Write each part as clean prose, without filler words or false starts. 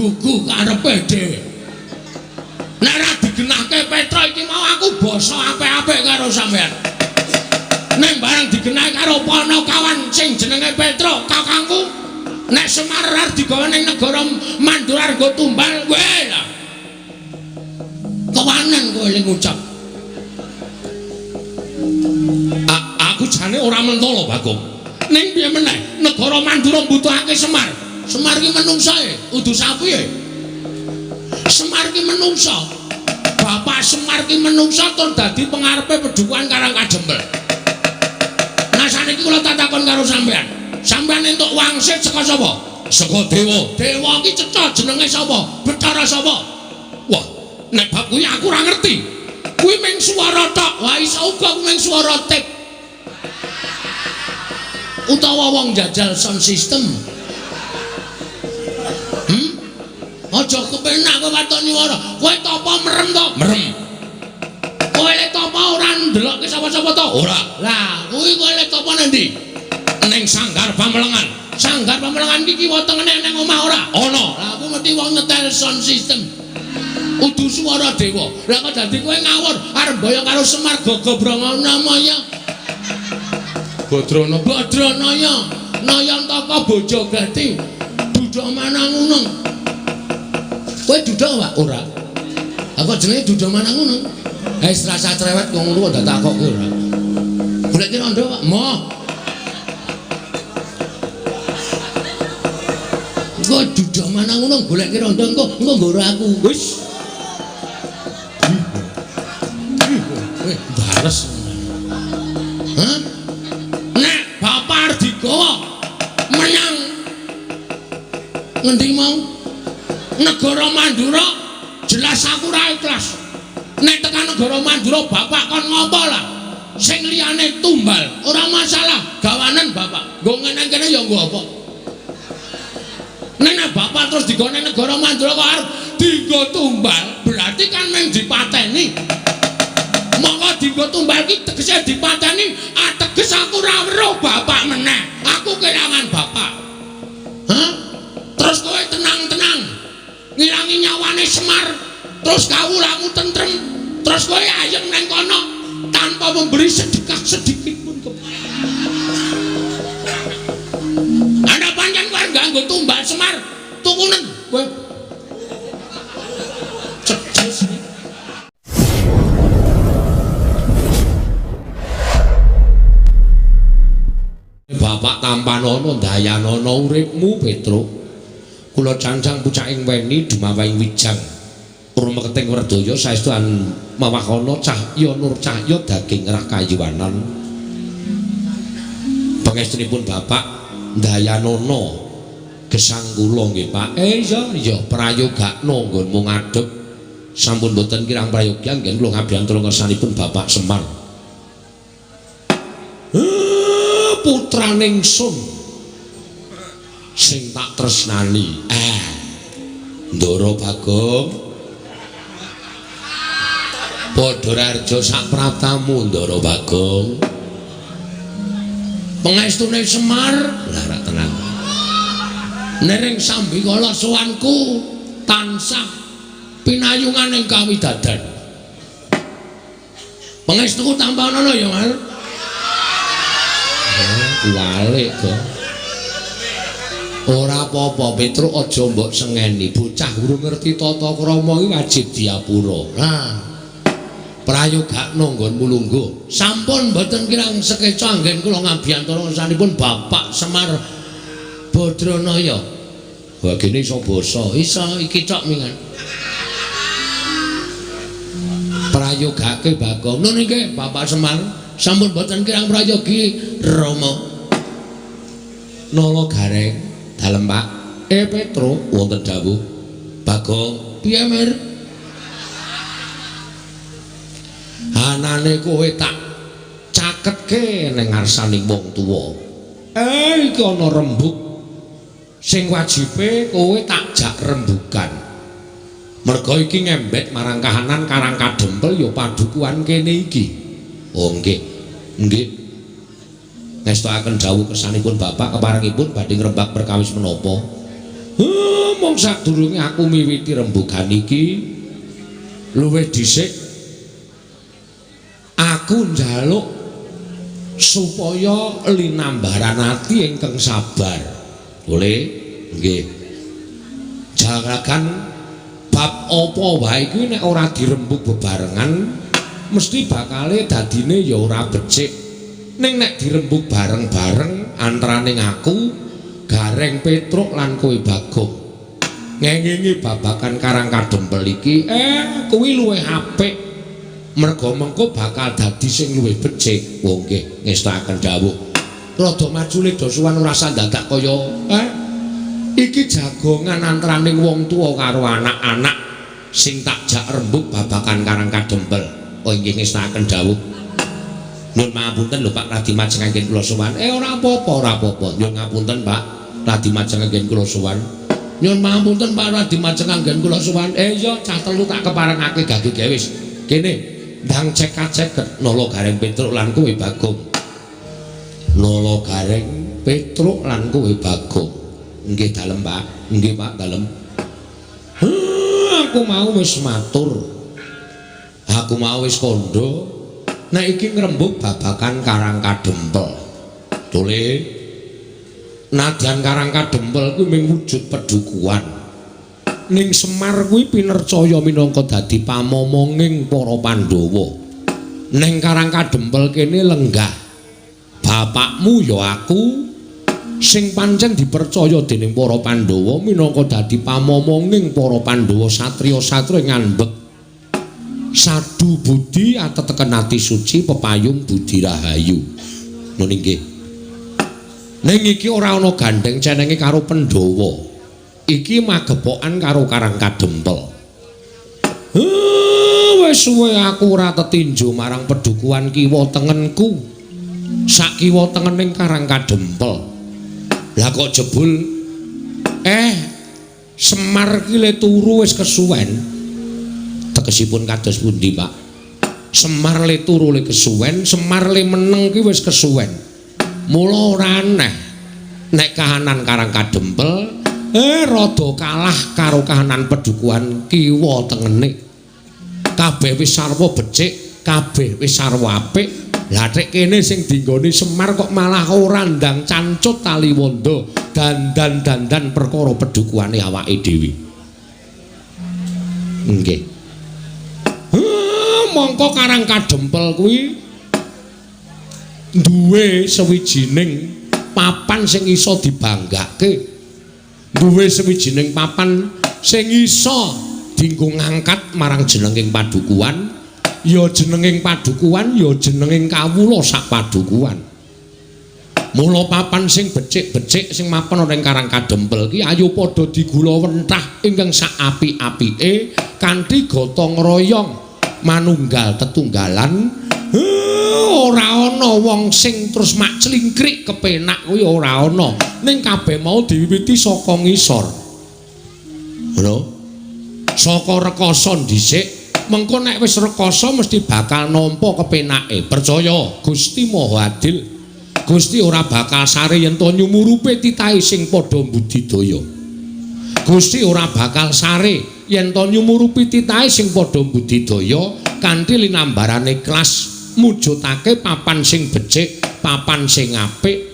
gugu karepe dhewe. Nek ra digenahke Petro iki mau aku basa apik-apik karo sampean. Nek barang digenah karo Panakawan sing jenenge Petro, kakangku, nek Semar arep digawe ning negara Mandura nggo tumbal kowe lho. Kewanen kowe ling ngucap. Aku jane ora mentolo, Bagong. Ning piye meneh negara Mandura mbutuhake Semar. Semar ki menungsae, udu sapi e. Semar ki menungsa. Bapak Semar ki menungsa tur dadi pengarepe Pedukuhan Karang Kajembel. Nah saniki kula tak takon karo sampean. Sampean entuk wangsit saka sapa? Saka dewa. Dewa ki cecak jenenge sapa? Bathara sapa? Wah, nek bab kuwi aku ora ngerti. Kuwi mung swara tok. Wah iso uga mung swara tip. Utawa wong jajal sound system. Aja kepenak kowe waton nyuwara. Kowe topo merem to? Merem. Kowe lek topo ora ndelokke sapa-sapa to? Ora. Lah, kuwi kowe lek topo nang ndi? Ning Sanggar Pamelengan. Sanggar Pamelengan iki wetengene ning omah ora? Ana. Lah aku mesti wong nyetel sound system. Udu swara dewa. Lah kok dadi kowe ngawur arep boyo karo Semar Gagabranganamaya. Badranaya. Nayantaka Bojogati. Duduk Manangunung. Kowe duduk wae ora? Aku jenenge duduk Manangunung. Wis rasa cerewet wong ngono kok tak takok ora. Golek rondo Pak. Moh. Kowe duduk Manangunung golek rondo engko nggo aku. Wis. Bares. Hah? Nek Bapak digawa menyang ngendi mau? Negara Mandura jelas aku ra ikhlas. Nek tekan negara Mandura Bapak kon ngopo lah? Sing liyane tumbal, ora masalah. Gawanen Bapak. Nggo ngene kene ya nggo apa? Nek Bapak terus digone negara Mandura kok arep dienggo tumbal, berarti kan mung dipateni. Monggo dienggo tumbal ki tegese dipateni, ateges aku ora weruh Bapak meneh. Aku kelangan Bapak. Hah? Terus kowe tenang-tenang. Ngilangi nyawane Semar, terus kawulamu tentrem, terus kowe ayem nang kono tanpa memberi sedekah sedikit pun ke. Anda pancen kowe nganggo tumbal Semar, tukunen kowe. Ceces. Bapak tampanono dayanono uripmu Petro. Kula cancang pucaking weni dumawaing wijang Purma Keting Werdaya saestuan mawakono cahya nur cahya daging rah kayuwanan. Pangestunipun Bapak Dayanono gesang kula nggih Pak. Iya prayogakno nggonmu ngadeg sampun boten kirang prayoga nggih kula ngabiyantu kersanipun Bapak Semar. Putraning sun sing tak tresnani. Ndara Bagong padha rarja sak praptamu Ndara Bagong. Pangestune Semar lah ra tenang. Nering sambikala sowanku tansah pinayungan ing kawidadan. Pangestuku tambah ana ya, Mas. Walik kok. Ora apa-apa Petro aja mbok sengeni, bocah urung ngerti tata krama iki wajib diapura. Nah, prayogakno nggonmu lungguh. Sampun mboten kirang sekeca anggen kula ngabiyantara sanipun Bapak Semar Badranaya. Wah gene iso basa, iso iki cok mingan. Prayogake Bagong. Nun nggih Bapak Semar, sampun mboten kirang prayogi Rama. Nala gareng dalem Pak. Petro wonten dawuh. Bagong, piye Mir? Anane kowe tak caketke ning ngarsaning wong tuwa. Iki ana rembug sing wajibe kowe tak jak rembugan. Merga iki ngembet marang kahanan Karang Kadempel ya padukuhan kene iki. Oh nggih. Nggih. Ngestokaken dawuh kersanipun Bapak keparengipun badhe ngrembak perkawis menapa Mong sadurunge aku miwiti rembugan iki luwih dhisik aku njaluk supaya linambaran ati ingkang sabar. Boleh? Nggih. Jarakan bab apa wae kuwi nek ora dirembug bebarengan mesti bakale dadine ya ora becik. Ning nek dirembug bareng-bareng antaraning aku, Gareng Petruk lan kowe Bagong. Ngengingi babakan Karang Kadempel iki kuwi luwih apik. Merga mengko bakal dadi sing luwih becik. Wong nggih ngestakaken dawuh. Rada maju le dosuwan ora sandadak kaya iki jagongan antaraning wong tuwa karo anak-anak sing tak jak rembug babakan Karang Kadempel. Oh nggih ngestakaken dawuh. Nyuwun pangapunten lho Pak Radi majengaken kula sowan. Ora apa-apa, ora apa-apa. Nyuwun ngapunten Pak Radi majengaken kula sowan. Nyuwun pangapunten Pak Radi majengaken kula sowan. Iya cah telu tak keparengake gage gewis. Kene ndang cekak-ceket Nala Gareng Petruk lan kowe Bagong. Nala Gareng Petruk lan kowe Bagong. Nggih dalem Pak. Nggih Pak dalem. Aku mau wis matur. Aku mau wis kandha. Nek iki ngrembug babakan Karang Kadempel. Tole. Nadyan Karang Kadempel kuwi mung wujud pedukuhan. Ning Semar kuwi pinercaya minangka dadi pamomonging para Pandhawa. Ning Karang Kadempel kene lenggah. Bapakmu ya aku sing pancen dipercaya dening para Pandhawa minangka dadi pamomonging para Pandhawa satriya-satriya ngambek sadu budi ateteken ati suci pepayung budi rahayu. Ngono nggih. Ning iki ora ana gandeng cenenge karo Pandhawa. Iki magepokan karo Karang Kadempel. Wis suwe aku ora tetinju marang pedukuhan kiwa tengenku. Sak kiwa tengening Karang Kadempel. Lah kok jebul Semar ki le turu wis kesuwen. Tegesipun kados pundi Pak? Semar le turu le kesuwen, Semar le meneng ki wis kesuwen. Mula ora aneh nek kahanan Karang Kadempel rada kalah karo kahanan pedukuhan kiwa tengene. Kabeh wis sarwa becik, kabeh wis sarwa apik. Lah nek kene sing dinggone Semar kok malah ora ndang cancut tali wanda dandan perkara pedukuhane awake dhewe. Nggih. Mongko Karang Kadempel kuwi duwe sawijining papan sing iso dibanggake. Duwe sawijining papan sing iso dienggo ngangkat marang jenenging padukuhan, ya jenenging padukuhan, ya jenenging kawula sak padukuhan. Mula papan sing becik-becik sing mapan ana ing Karang Kadempel ki ayo padha digula wentah ingkang sak apik-apike kanthi gotong royong. Manunggal tetunggalan ora ana wong sing terus mak clingkrik kepenak kuwi ora ana ning kabeh mau diwiwiti saka ngisor ngono saka rekoso dhisik mengko nek wis rekoso mesti bakal nampa kepenake percaya Gusti Maha Adil Gusti ora bakal sare yen to nyumurupe titahe sing padha budidaya Gusti ora bakal sare yen to nyumurupi titahe sing padha budidaya kanthi linambarane kelas mujudake papan sing becik, papan sing apik.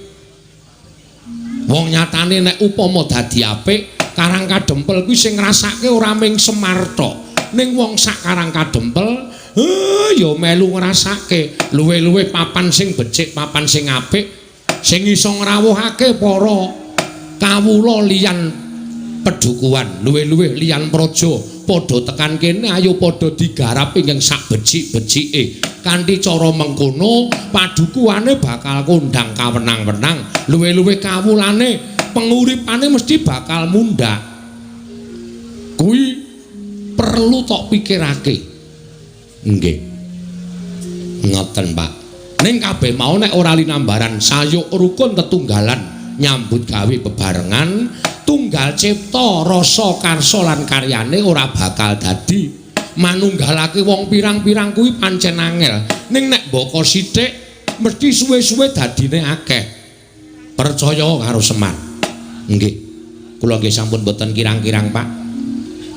Wong nyatane nek upama dadi apik, Karang Kadempel kuwi sing ngrasake ora mung Semar tok, ning wong sak Karang Kadempel ya melu ngrasake luwe-luwe papan sing becik, papan sing apik sing iso ngrawuhake para kawula liyan pedukuhan luwih-luwih liyan praja padha tekan kene ayo padha digarap ingkang sak becik-becike kanthi cara mengkono padukuhane bakal kondang kawenang-wenang luwih-luwih kawulane penguripane mesti bakal mundhak kuwi perlu tok pikirake nggih ngoten Pak ning kabeh mau nek ora linambaran sayuk rukun tetunggalan nyambut gawe bebarengan tunggal cipta rasa karsa lan karyane ora bakal dadi manunggalake wong pirang-pirang kuwi pancen angel ning nek mbaka sithik mesti suwe-suwe dadine akeh percaya karo Semar nggih Kula nggih sampun boten kirang-kirang, Pak.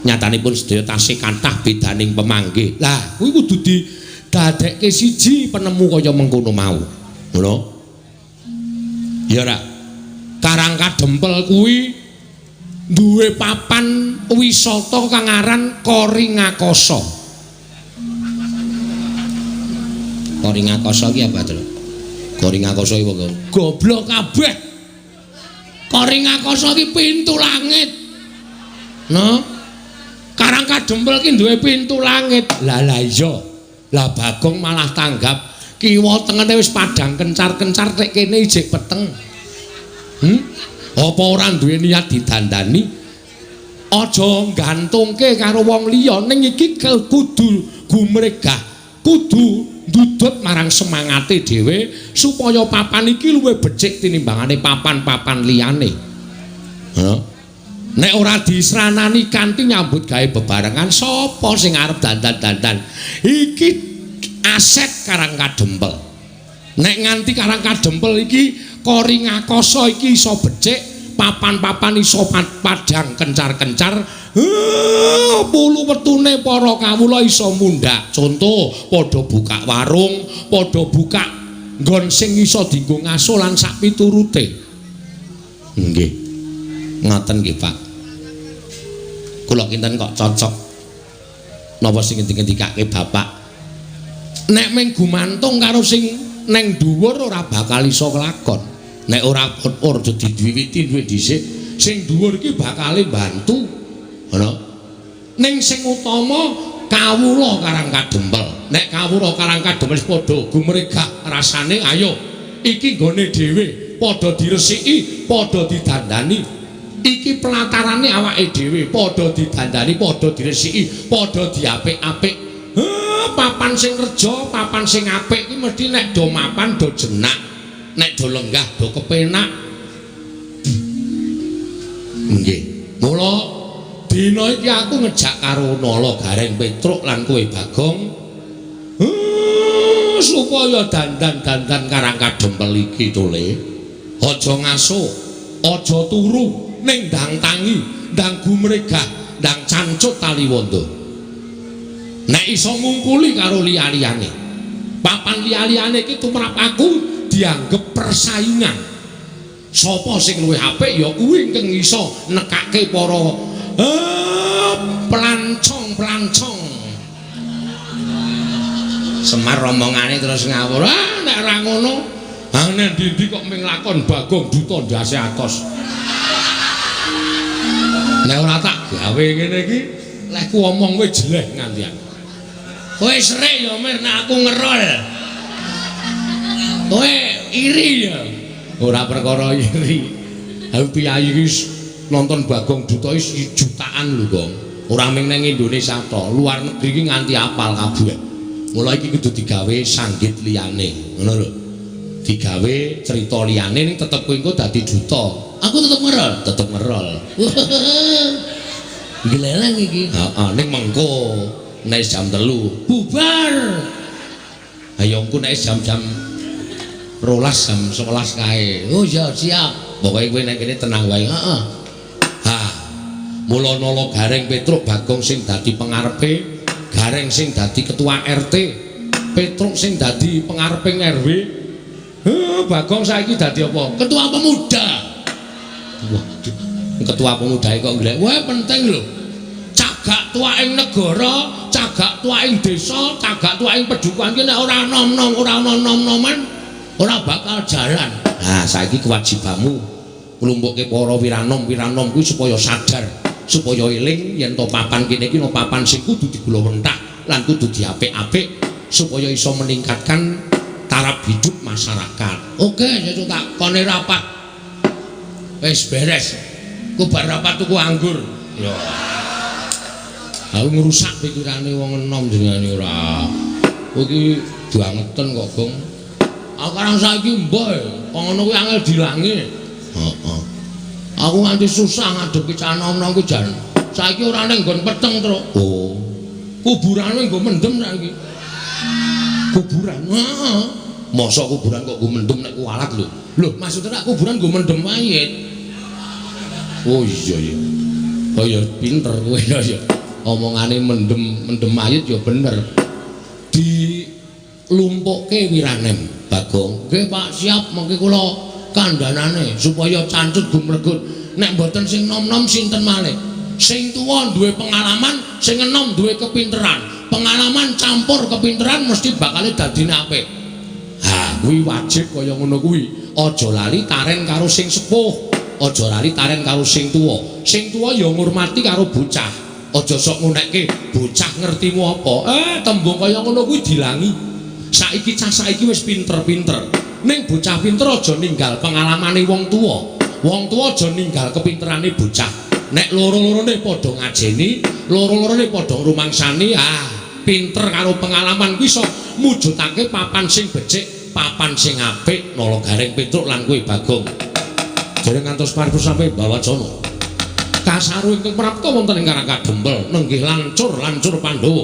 Nyatanipun sedaya tasih kathah bedaning pemanggih. Lah, kuwi kudu didadekke siji penemu kaya mengkono mau. Ngono. Ya ora. Karang Kadempel kuwi duwe papan wisata kang aran Koringakasa. Koringakasa ki apa to? Koringakasa iki wong goblok kabeh. Koringakasa ki pintu langit. No. Karang Kadempel ki duwe pintu langit. Lah iya. Lah Bagong malah tanggap kiwa tengene wis padang kencar-kencar tek kene ijik peteng. Apa ora duwe niat didandani? Aja gantungke karo wong liya ning iki kudu gumregah, kudu ndudut marang semangate dhewe supaya papan iki luwih becik tinimbangane papan-papan liyane. Nek ora disranani kanthi nyambut gawe bebarengan sapa sing arep dandan-dandan? Iki aset Karang Kadempel. Nek nganti Karang Kadempel iki Koringakasa iki iso becik, papan-papan iso padang kencar-kencar, pulu wetune para kawula iso mundhak. Contoh, padha buka warung, padha buka nggon sing iso dienggo ngaso lan sak piturute. Nggih. Ngoten nggih, Pak. Kula kinten kok cocok. Napa sing ngendikake Bapak? Nek mung gumantung karo sing neng dhuwur ora bakal iso kelakon. Nek ora diwiwiti duwe dhisik, sing dhuwur iki bakale bantu. Ngono. Ning sing utama kawula Karang Kadempel. Nek kawula Karang Kadempel padha gumregah rasane, ayo iki nggone dhewe, padha diresiki, padha didandani. Iki pelatarane awake dhewe, padha didandani, padha diresiki, padha diapik-apik. Papan sing reja, papan sing apik iki mesti nek do mapan do jenak. Nek do lenggah do kepenak. Nggih. Mula dina iki aku ngejak karo Nala Gareng Petruk lan kowe Bagong supaya dandan-dandan Karang Kadempel iki tole. Aja ngaso, aja turu ning ndang tangi, ndang gumregah, ndang cancut taliwondo. Nek iso ngumpuli karo liya-liyane. Papan liya-liyane iki tumrap aku dianggep persaingan. Sapa sing luwih apik ya kuwi kang iso nekake para pelancong. Semar omongane terus ngawur. Nek ora ngono, nek ndi kok ming lakon Bagong duta ndase atos. Nek ora tak gawe ngene iki, lek ku omong kowe jeleh ngantian. Kowe serik ya mir nek aku ngerol. Kowe iri ya. Ora perkara iri. Aku piyayi iki nonton Bagong Duta iki jutaan lho, Gong. Ora mung ning Indonesia to, luar negeri iki nganti apal kabeh. Mula iki kudu digawe sanggit liyane, ngono lho. Digawe cerita liyane ning tetep kowe engko dadi duta. Aku tetep ngerol. Geleleng iki. Heeh, ning mengko nek jam 3 bubar. Ayo engko nek jam-jam 12 jam 11 kae. Oh ya siap. Pokoke kowe nek kene tenang wae. Heeh. Ha. Mula Nala Gareng Petruk Bagong sing dadi pengarepe, Gareng sing dadi ketua RT, Petruk sing dadi pengareping RW. Bagong saiki dadi apa? Ketua pemuda. Waduh. Ketua pemuda kok golek. Wah penting lho. Cagak tuaing negara, cagak tuaing desa, cagak tuaing pedukuhan ki nek ora nom-nom, ora ana nom-noman, ora bakal jalan. Nah, saiki kewajibanmu nglumpukke para wiranom-wiranom kuwi supaya sadar, supaya eling yen to papan kene iki no papan sing kudu digulawenthak lan kudu diapik-apik supaya iso meningkatkan taraf hidup masyarakat. Oke, sesuk tak kone rapat. Wis beres. Ku bar rapat tuku anggur. Ya. Aku ngrusak pikirane wong enom jenengane ora. Kowe iki bangetan kok, Gong. Aku karang saiki mbah, kok ngono kuwi angel dilangi. Heeh. Aku nganti susah ngadepi cah enom-enom kuwi jan. Saiki ora ning nggon peteng, Truk. Oh. Kuburane nggo mendem saiki. Kuburan. Heeh. Masa kuburan kok nggo mendem nek kualat lho. Lho, maksudnya kuburan nggo mendem mayit. Oh iya ya. Oh ya pinter kowe ya. Omongane mendem ayit ya bener. Di lumpukke wiranem Bagong. Nggih Pak, siap mengke kula kandhanane supaya cancut gumregut. Nek mboten sing nom-nom sinten malih. Sing tuwa duwe pengalaman, sing enom duwe kepinteran. Pengalaman campur kepinteran mesti bakal dadine apik. Ha, kuwi wajib kaya ngono kuwi. Aja lali taren karo sing sepuh. Aja lali taren karo sing tuwa. Sing tuwa ya ngurmati karo bocah. Aja sok ngunekke bocah ngertimu apa. Tembung kaya ngono kuwi dilangi. Saiki cah saiki wis pinter-pinter. Ning bocah pinter aja ninggal pengalamane wong tuwa. Wong tuwa aja ninggal kepinterane bocah. Nek loro-lorone padha ngajeni, loro-lorone padha rumangsani, pinter karo pengalaman kuwi iso mujudake papan sing becik, papan sing apik, Nala Garing Petruk lan kowe Bagong. Jare ngantos paripun sampe Bawacana. Kasaru ingkang prapta wonten ing Karang Kadempel, nenggih lancur Pandhawa.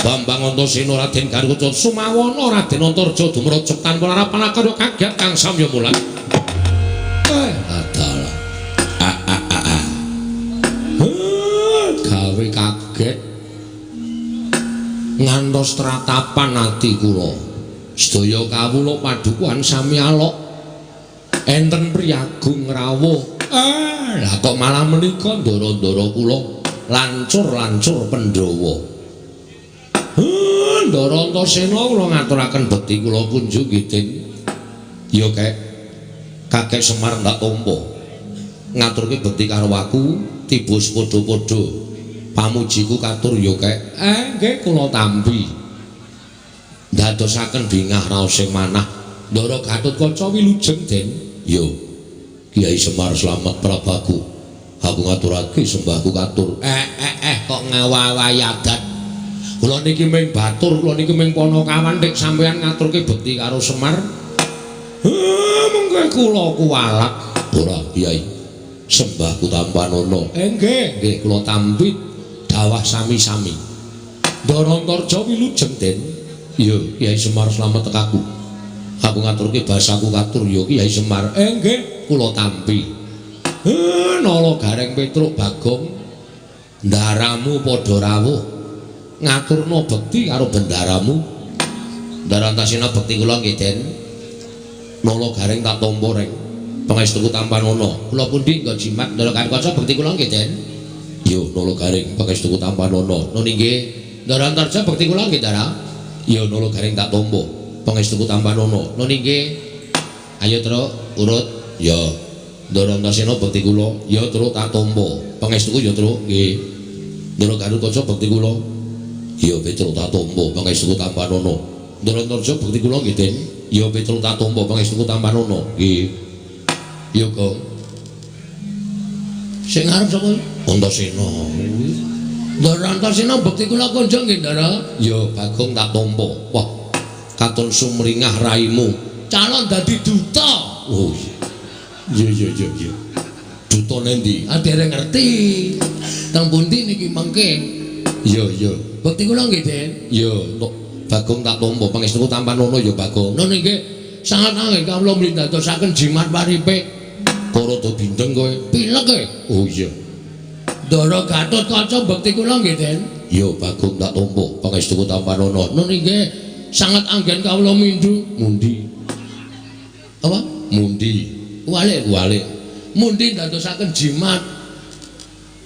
Bambang Antasena Raden Garuda Sumawana Raden Antarja dumrajeg tanpa lara panakarya kaget kang samya mulat. Adalah gawe kaget ngantos tratapan ati kula. Sedaya kawula padukuhan sami alok. Enten priyagung rawuh. Lah kok malah menika ndara-ndara kula lancur Pandhawa. Ndara Antasena kula ngaturaken bekti kula kunjung nggih. Ya Kakek Semar ndak tampa. Ngaturke bekti karo aku tiba padha-padha. Pamujiku katur ya nggih kula tampi. Dadosaken bingah raos sing manah. Ndara Gatotkaca wilujeng Den. Ya. Kiai Semar Slamet Prabaku. Aku ngaturake sembahku katur. Kok ngawawahi adat. Kula niki ming batur, kula niki ming Panakawan nek sampeyan ngaturke bekti karo Semar. Mengke kula kuwalak. Ora, Kiai. Sembahku tampanono. Nggih kula tampi dawah sami-sami. Ndara Antarja wilujeng Den. Ya, Kiai Semar Slamet tekaku. Aku ngaturke basaku katur ya Kiai Semar. Nggih, kula tampi. Nala Garing Petruk Bagong. Ndaramu padha rawuh. Ngaturna bekti karo bendaramu. Ndara Antasena bekti kula nggih Den. Nala Garing tak tampa reng. Pangestuku tampanana. Kula pundi nggo jimat Ndara Gatotkaca bekti kula nggih Den. Yo Nala Garing pangestuku tampanana. Nun nggih Ndara Antarja bekti kula nggih Ndara. Yo Nala Garing tak tampa pangestuku tampanana. Nun nggih. Ayo Truk urut. Ya. Ndara Antasena bekti kula. Ya Truk tak tampa pangestuku ya Truk nggih. Ndara Gatotkaca bekti kula. Ya Petruk tak tampa pangestuku tampanana. Ndara Antarja bekti kula nggih Den. Ya Petruk tak tampa pangestuku tampanana. Nggih. Ya kok. Sing arep sapa? Antasena. Ndara Antasena bekti kula kunjung nggih Ndara. Ya Bagong tak tampa. Wah, katon sumringah raimu. Calon dadi duta. Oh. Ya. Duta nendi? Dereng ngerti. Teng pundi niki mengke? Ya. Bekti kula nggih Den. Ya, Bagong tak tampa pangestuku tampanana ya Bagong. Nun nggih sangat anggen kawula mlindadosaken jimat paripe. Karada bindeng kowe. Pilek kowe. Oh iya. Ndara Gatotkaca bekti kula nggih Den. Ya Bagong tak tampa pangestuku tampanana. Nun nggih sangat anggen kawula mindu. Mundi. Apa? Mundi. Walik. Mundi ndadosaken jimat.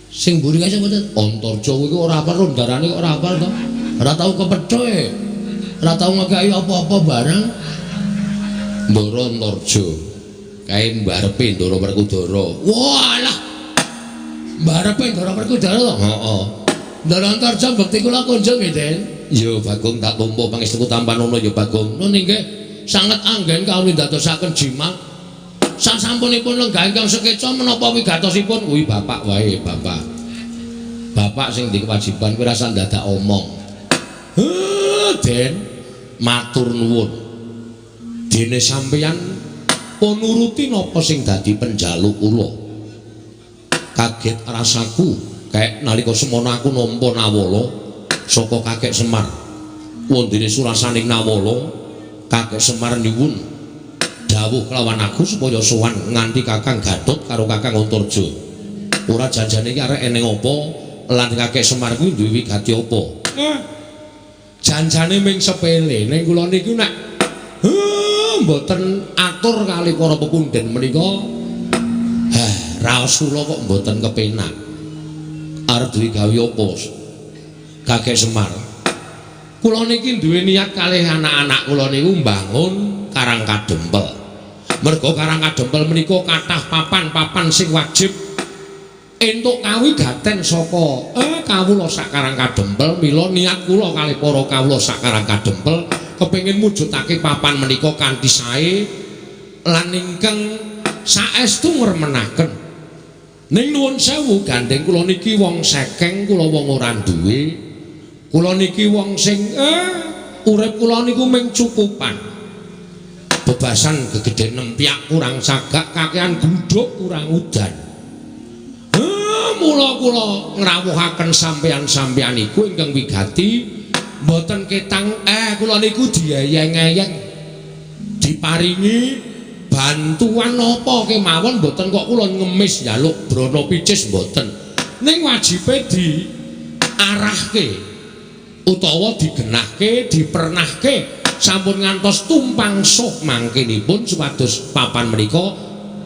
Sing mburi kae mboten Antarja kuwi ora perlu ndarane kok ora apal to. Ora tau kepethuk e. Ora tau nggawe apa-apa barang. Ndara Antarja. Kae mbarepe Ndara Werkudara. Walah. Mbarepe Ndara Werkudara to? Heeh. Ndara Antarja bekti kula kunjung nggih Den. Ya Bagong tak tampa pangestuku tampanana ya Bagong. Nun nggih sanget anggen kawula ndadosaken jimat. Sasampunipun lenggah ingkang sekeca menapa wigatosipun kuwi bapak wae bapak. Bapak sing di kewajiban kuwi rasa dadak omong. Den matur nuwun. Dene sampeyan pun nuruti napa sing dadi penjaluk kula. Kaget rasaku kayak nalika semana aku nampa nawala saka Kakek Semar. Wondene surasaning nawala Kakek Semar nyuwun dawuh kelawan aku supaya sowan nganti Kakang Gatot karo Kakang Antarja. Ora janjane iki arek eneng apa lan kakek Semar kuwi duwe wigati apa? Janjane ming sepele ning kula niku nek mboten atur kali para pepundhen menika raos kula kok mboten kepenak. Arep duwe gawe apa? Kakek Semar. Kula niki duwe niat kalih anak-anak kula niku mbangun Karang Kadempel. Mergo Karang Kadempel menika kathah papan-papan sing wajib entuk kawigaten saka kawula sak Karang Kadempel. Mila niat kula kalih para kawula sak Karang Kadempel kepengin mujudake papan menika kanthi sae lan ingkang saestu ngremenaken. Ning nuwun sewu gandeng kula niki wong sekeng, kula wong ora duwe. Kula niki wong sing urip kula niku mung cukupan. Bebasan gegeden nempyak kurang sagak, kakehan gluduk kurang udan. Mula kula ngrawuhaken sampeyan-sampeyan iku ingkang wigati mboten ketang kula niku diayeng-ayeng diparingi bantuan apa kemawon mboten kok kula ngemis njaluk brana picis mboten. Ning wajibe diarahke utawa digenahke, dipernahke sampun ngantos tumpang sok mangkenipun supados papan menika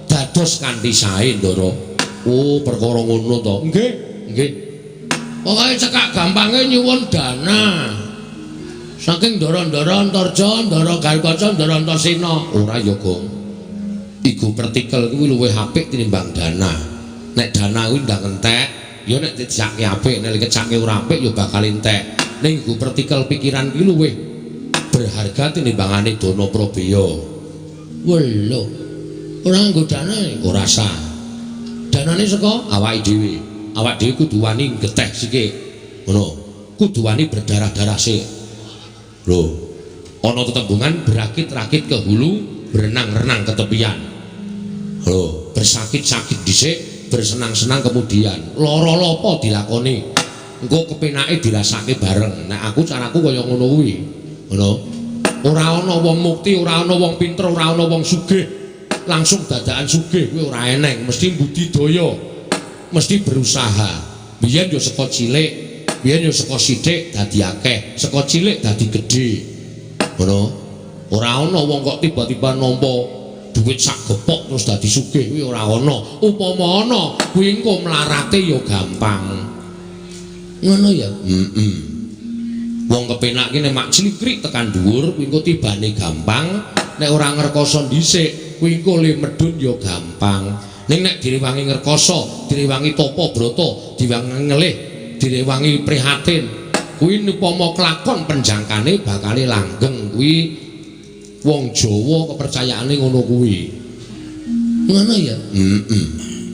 dados kanthi sae ndara. Oh, perkara ngono to. Nggih, nggih. Pokoke cekak gampange nyuwun dana. Saking ndara-ndara Antarja, ndara Garukaca, ndara Antasena. Ora ya, Gong. Iku pertikel kuwi luwih apik tinimbang dana. Nek dana kuwi ndang entek, ya nek dijake apik, nek kecake ora apik ya bakal entek. Ning iku pertikel pikiran iki luwih berharga tinimbangane dana Prabeya. Welo. Ora nggo dana, ora sah. Danane saka awake dhewe. Awake dhewe kudu wani geteh sikik. Ngono. Kudu wani berdarah-darah sik. Lho. Ana tetembungan berakit-rakit ke hulu, berenang-renang ke tepian. Lho, bersakit-sakit dhisik, bersenang-senang kemudian. Lara apa dilakoni? Engko kepenake dirasake bareng. Nek aku caraku kaya ngono kuwi. Ngono. Ora ana wong mukti, ora ana wong pinter, ora ana wong sugih. Langsung dadakan sugih kuwi ora eneng, mesti budidaya, mesti berusaha. Biyen yo saka cilik, biyen yo saka sithik dadi akeh, saka cilik dadi gedhe. Ngono. Ora ana wong kok tiba-tiba nampa duit sak gepok terus dadi sugih kuwi ora ana. Upama ana, kuwi engko mlarate yo gampang. Ngono ya? Wong kepenak ki nek mak clikrik tekan dhuwur kuwi engko tibane gampang, nek ora ngrekoso dhisik kuwi engko le medhun ya gampang. Ning nek direwangi ngrekoso, direwangi tapa brata, direwangi ngelih, direwangi prihatin, kuwi upama kelakon penjangkane bakale langgeng. Kuwi wong Jawa kepercayaane ngono kuwi. Ngono ya?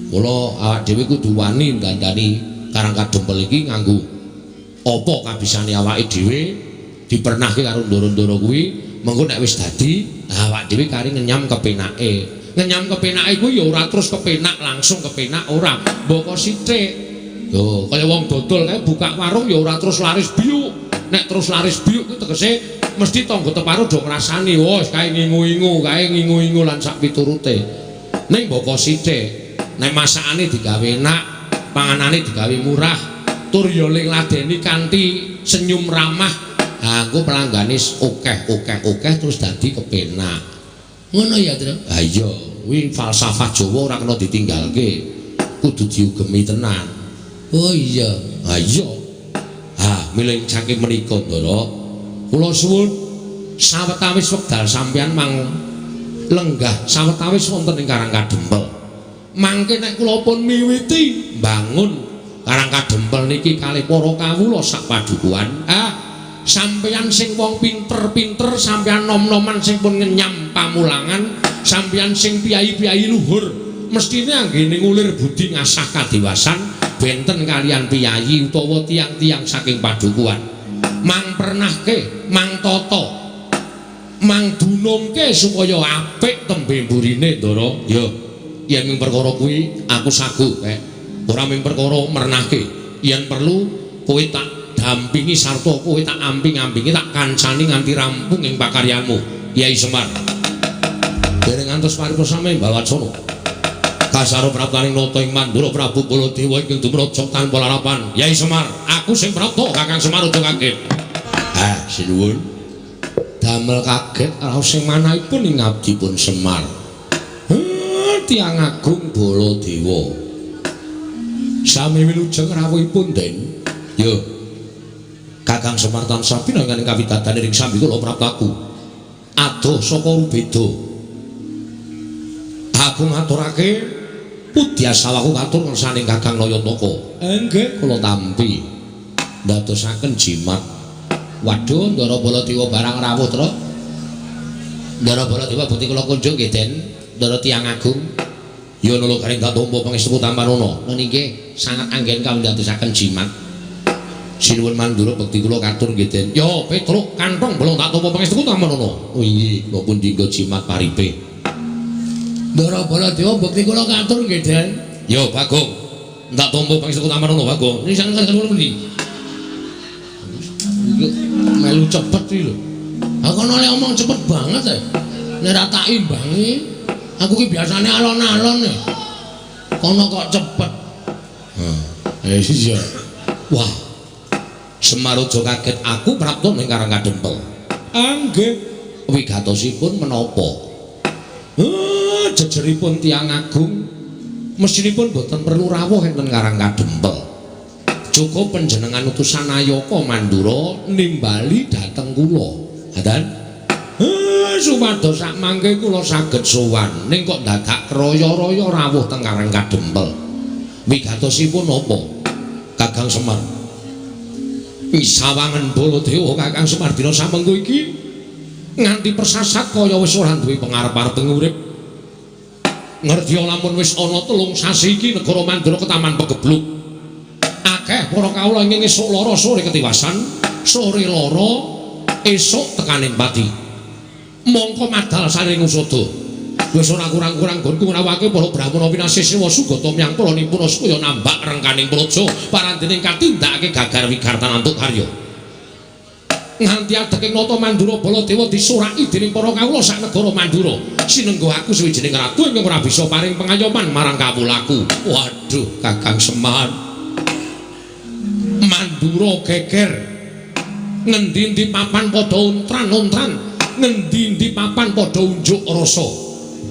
Kula awak dhewe kudu wani ngandani Karang Kadempel iki nganggo apa kabisane awake dhewe dipernahke karo ndara-ndara kuwi. Mengko nek wis dadi awak dhewe kari ngenyam kepenake. Ngenyam kepenake kuwi ya ora terus kepenak langsung kepenak ora. Mboko sithik. Lho, kaya wong dodol kae buka warung ya ora terus laris biuk. Nek terus laris biuk kuwi tegese mesti tangga teparo do ngrasani, wis kae ngingu-ingu lan sak piturute. Ning mboko sithik. Nek masakane digawe enak, panganane digawe murah, tur ya ladeni kanthi senyum ramah. Engko pelanggane akeh terus dadi kepenak. Ngono ya, Tru? Ha iya, kuwi falsafah Jawa ora kena ditinggalke. Kudu diugemi tenan. Oh iya. Ha iya. Ha, milih saking menika, Ndara. Kula suwun sawetawis wekdal sampeyan mang lenggah sawetawis wonten ing Karang Kadempel. Mangke nek kula pun miwiti bangun Karang Kadempel niki kalih para kawula sak padukuhan. Sampeyan sing wong pinter-pinter, sampeyan nom-noman sing pun ngenyam pamulangan, sampeyan sing piyai-piyai luhur, mestine anggene ngulir budi ngasah kadewasan benten kalian piyai utawa tiang-tiang saking padukuhan. Mang pernahke, mang tata, mang dunungke supaya apik tembe mburine, Ndara. Ya, yen ming perkara kuwi aku sagu, ora ming perkara mernahke. Yen perlu kowe tak dampingi sarta kowe tak amping-ampingi tak kancani nganti rampung ing pakaryamu. Kyai Semar dereng ngantos paripurna sami mbawacana kasaro praptaning nata ing Mandura Prabu Baladewa ing dumrajak tanpa larapan. Yai Semar, aku sing prapta Kakang Semar aja kaget. Sinuwun. Damel kaget raos sing manahipun ing abdipun Semar. Tiyang Agung Baladewa. Sami wilujeng rawuhipun Den. Yo. Kakang Semar tansah pinanganing kawidadaning ing sambi kula praptaku. Adoh saka rubeda. Aku ngaturake pudyasawaku katur ngersaning Kakang Nayantaka. Nggih, kula tampi ndadosaken jimat. Waduh, Ndara Baladewa barang rawuh, Tru. Ndara Baladewa bukti kula kunjung nggih, Den. Ndara Tiyang Agung. Ya nulung karing Datompo pangestu Tamanana. Nggih, sangat anggen kawula ndadosaken jimat. Sinuwun Mandura bekti kula katur nggih, Den. Ya, Petruk kantong belum Datompo pangestu Tamanana. Oh nggih, kula pun dinggo jimat paripe. Ndara Baladewa bekti kula katur nggih, Den. Ya, Bagong. Datompo pangestu Tamanana, Bagong. Ini sangat kula pundi? Melu cepet iki lho. Aku nek omong cepet banget ya. Nek ra tak imbangi, aku ki biasane alon-alon e. Kono kok cepet. Iya. Wah. Semar aja kaget aku prapta ning Karang Kadempel. Nggih. Wigatosipun menapa? Jejeripun Tiyang Agung mesinipun boten perlu rawuh enten Karang Kadempel. Cukup panjenengan utusan Ayaka Mandura nimbali dhateng kula. Hadan. Supados sak mangke kula saged sowan ning kok dadak kraya-raya rawuh teng Karang Kadempel. Wigatosipun napa? Kakang Semar. Sawangen Baladewa Kakang Semar dina samengko iki nganti persasat kaya wis ora duwe pangarep-arep urip. Ngerti lamun wis ana 3 sasi iki negara Mandura ketaman pegebluk. Akeh para kawula ing esuk lara sore ketiwasan, sore lara esuk tekaning pati. Mongko madal saring usada. Wis ora kurang-kurang gonku ngrawake para Brahmana Winasiswa Sugata miyang kula nipun supaya nambak rengkaning praja parandening katindakake gagar wigartan antuk karya. Nganti adeking nata Mandura Baladewa disuraki dening para kawula sak negara Mandura. Sinenggo aku suwijining ratu ingkang ora bisa paring pengayoman marang kawulaku. Waduh, Kakang Semar. Mandura geger. Ngendi-endi papan padha untran-untran, ngendi-endi papan padha unjuk rasa.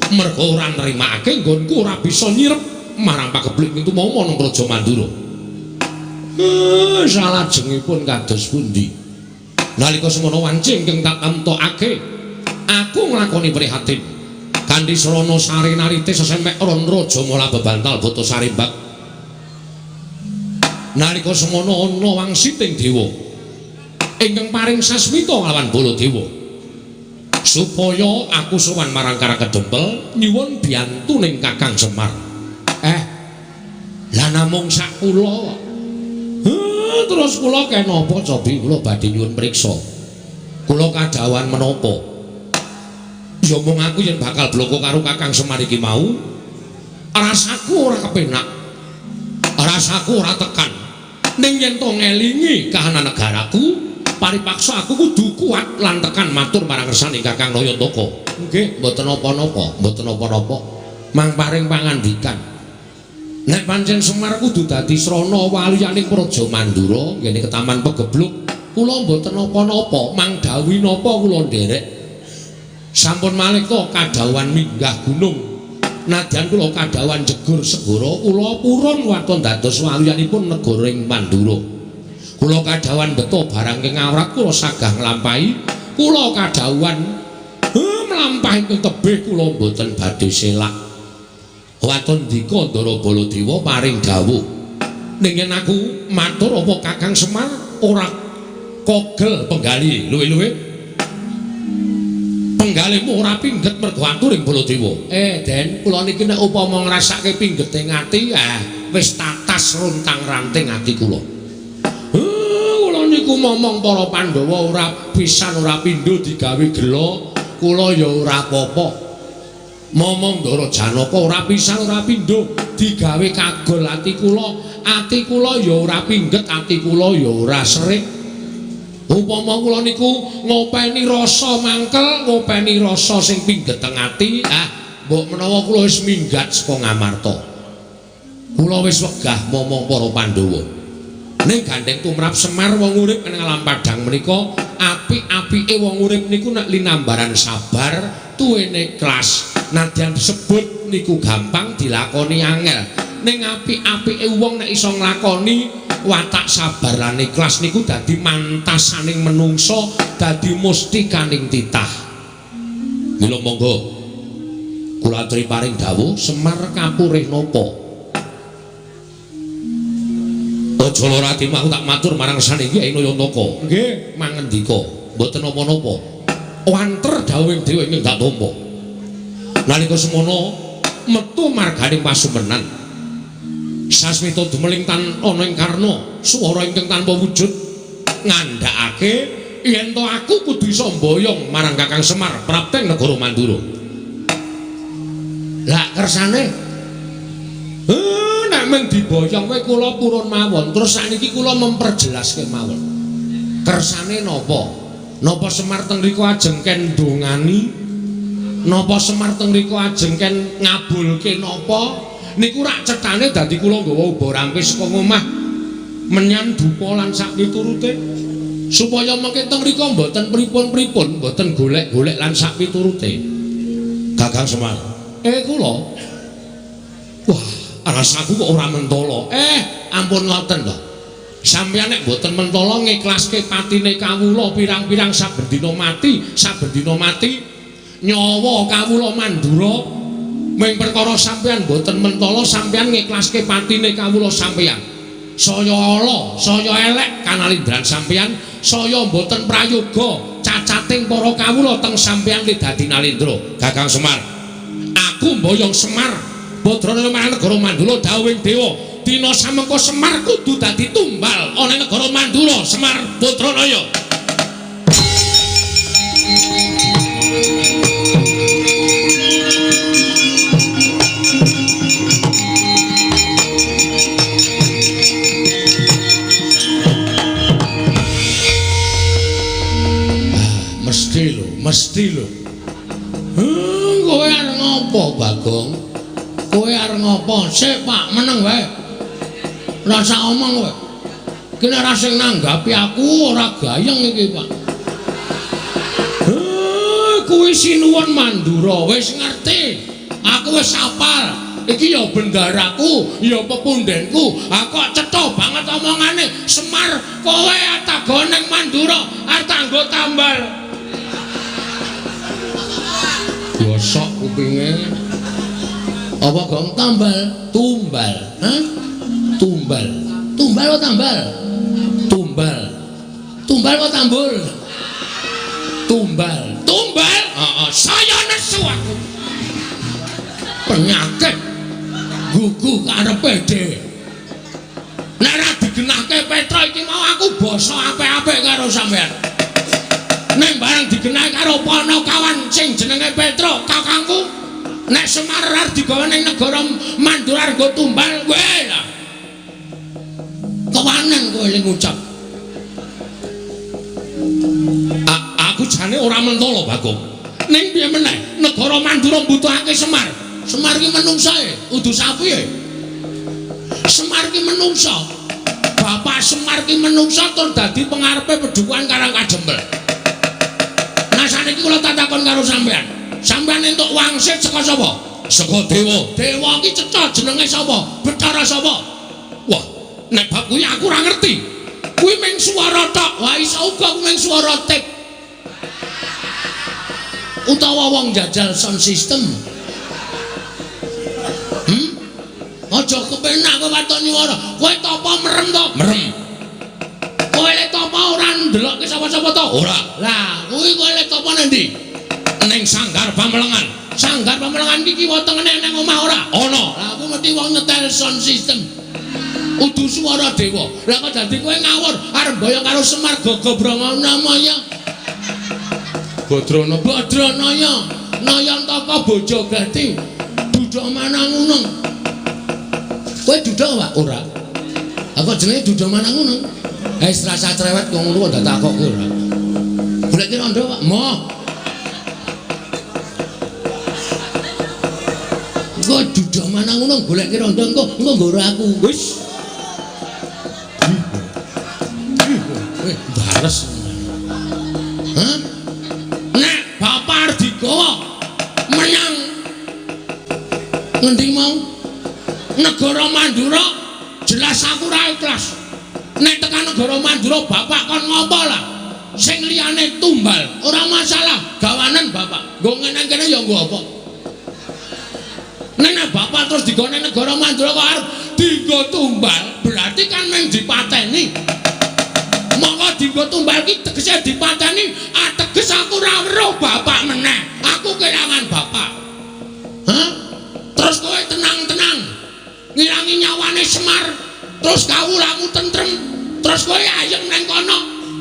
Merga ora nrimakake nggonku ora bisa nyirep marang pageblik niku mau nang Praja Mandura. Salajengipun kados pundi? Nalika semono wancing ingkang tak entokake, aku nglakoni prihatin. Kanthi srana sari narite sesemek ron raja mola bebantal boto sarimbak. Nalika semono ana wangsiting dewa ingkang paring sasmita nglawan Baladewa supaya aku sowan marang Karang Kadempel nyuwun biyantu ning Kakang Semar. Lah namung sak kula. Terus kula kenapa cobi kula badhe nyuwun priksa. Kula kadhawan menapa? Ya mung aku yen bakal bloko karo Kakang Semar iki mau, rasaku ora kepenak. Rasaku ora tekan. Ning yen to ngelingi kahanan negaraku, paripaksa aku kudu kuat lan tekan matur marang ngersane Kakang Nayantaka. Nggih, mboten napa-napa, mboten napa-napa. Mang paring pangandikan. Nek pancen Semar kudu dadi srana waliyaning Praja Mandura ngene ketaman pegebluk, kula mboten napa-napa, mang dawuh napa kula nderek. Sampun malih to kadhawan minggah gunung. Nadyan kula kadhawan jegur segara, kula purun waton dados waliyanipun negara ing Mandura. Kula kadhawan beto barang ing awrat kula sagah nglampahi, kula kadhawan mlampahi ing tebih kula mboten badhe selak. Waton dika Ndara Baladewa paring dawuh. Ning yen aku matur apa Kakang Semar ora kogel penggali luwe-luwe. Penggalihmu ora pingget mergo atur ing Baladewa. Den, kula niki nek upama ngrasake pinggeting ati, wis tatas runtang-ranting ati kula. Kula niku momong para Pandhawa ora pisan ora pindho digawe gela, kula ya ora apa-apa. Momong Ndara Janaka ora pisan ora pindho digawe kagol ati kula ya ora pingget, ati kula ya ora serik. Upama kula niku ngopeni rasa mangkel, ngopeni rasa sing pinggeteng ati, mbok menawa kula wis minggat saka Ngamarta. Kula wis wegah momong para Pandhawa. Ning gandeng tumrap Semar wong urip ing alam padang menika, apik-apike wong urip niku nek linambaran sabar, tuwene ikhlas. Nadyan disebut niku gampang dilakoni angel. Ning apik-apike wong nek iso nglakoni watak sabar lan ikhlas niku dadi mantasaning menungso, dadi mustikaning titah. Mila monggo kula aturi paring dawuh Semar kapurih napa? Aja lara ati aku tak matur marang saniki Kyai Nayantaka. Nggih, mangendika mboten napa-napa. Wanter dawuhing dewa ingkang tak tampa. Nalika semono metu marganing pasumenan. Sasmita dumeling tan ana ing karna swara ingkang tanpa wujud ngandhakake yen to aku kudu iso mboyong marang Kakang Semar prapteng negara Mandura. Lah kersane nek mung diboyong kowe kula purun mawon. Terus sakniki kula memperjelaske mawon. Kersane napa? Napa Semar teng mriku ajeng ken ndongani? Napa Semar teng mriku ajeng ken ngabulke napa? Niku rak cethane dadi kula nggawa uba rampis saka omah menyan dupa lan sak piturute. Supaya mengke teng mriku mboten pripun-pripun, mboten golek-golek lan sak piturute. Kakang Semar. Kula. Wah, rasaku kok ora mentala. Ampun ngoten lho. Sampeyan nek mboten mentala ngiklaske patine kawula pirang-pirang saben dina mati nyawa kawula Mandura. Ming perkara sampeyan mboten mentala sampeyan ngiklaske patine kawula sampeyan. Saya ala, saya elek kanalindran sampeyan, saya mboten prayoga cacating para kawula teng sampeyan dadi nalindra. Kakang Semar, aku mboyong Semar Badrana marang negara Mandura dawuhing dewa dina samengko Semar kudu dadi tumbal ana negara Mandura. Semar Badranaya. Mesti lho. Kowe arep ngopo, Bagong? Kowe arep ngopo? Sik, Pak, meneng wae. Ora sak omong kowe. Ki nek ra sing nanggapi aku ora gayeng iki, Pak. Kuwi sinuwun Mandura, wis ngerti. Aku wis apal. Iki ya bendaraku, ya pepundhenku. Kok cetha banget omongane. Semar, kowe atagon ning Mandura, arep tanggo tambal. Gosok kupinge. Apa Gong tambal? Tumbal. Hah? Tumbal. Tumbal apa tambal? Tumbal. Tumbal apa tambul? Tumbal. Tumbal? Saya nesu aku. Penyakit gugu karepe dhewe. Nek ra digenahke Petra iki mau aku basa apik-apik karo sampean. Nek barang digenah karo Panakawan sing jenenge Petra, kakangku, nek Semar arep digawa ning negara Mandura nggo tumbal kowe lho. Kewanen kowe ling ngucap. Aku jane ora mentala, Bagong. Ning piye meneh negara Mandura mbutuhake Semar. Semar ki menungsae, udu sapiye? Semar ki menungsa. Bapak Semar ki menungsa tur dadi pengarepe Pedukuhan Karang Kajembel. Saniki kula takon karo sampean. Sampean entuk wangsit saka sapa? Saka dewa. Dewa iki cecah jenenge sapa? Bathara sapa? Wah, nek bab kuwi aku ora ngerti. Kuwi mung swara tok. Wah, iso uga mung swara tip. Utawa wong jajal sound system. Aja kepenak kowe waton nyuwara. Kowe topo merem to? Merem. Kowe lek topo ora ndelokke sapa-sapa to? Ora. Lah, kuwi kowe lek topo nang ndi? Ning Sanggar Pamelengan. Sanggar Pamelengan iki kiwa tengene nang omah ora? Ana. Lah aku mesti wong nyetel sound system. Udu swara dewa. Lah kok dadi kowe ngawur arep boyong karo Semar Gagabranganamaya. Badranaya. Nayantaka Bojogati. Duduk Manangunung. Kowe duduk Pak? Ora. Aku jenenge duduk Manangunung. Wis rasa cerewet kok ngono kok tak koki ora. Golek rondo Pak. Moh. Kok duda manang ngono golek rondo engko nggoro aku. Wis. Bares. Hah? Nek Bapak Ardigawa menyang ngendi mau? Negara Mandura jelas aku ra ikhlas. Nek tekan negara Mandura Bapak kon ngopo lah? Sing liyane tumbal, ora masalah, gawanen Bapak. Nggo ngene kene ya nggo apa? Nek Bapak terus digone negara Mandura kok arep dienggo tumbal, berarti kan mung dipateni. Monggo dienggo tumbal ki tegese dipateni, ateges aku ora weruh Bapak meneh. Aku kelangan Bapak. Hah? Terus kowe tenang-tenang. Ngilangi nyawane Semar, terus kawulamu tentrem, terus kowe ayeng nang kono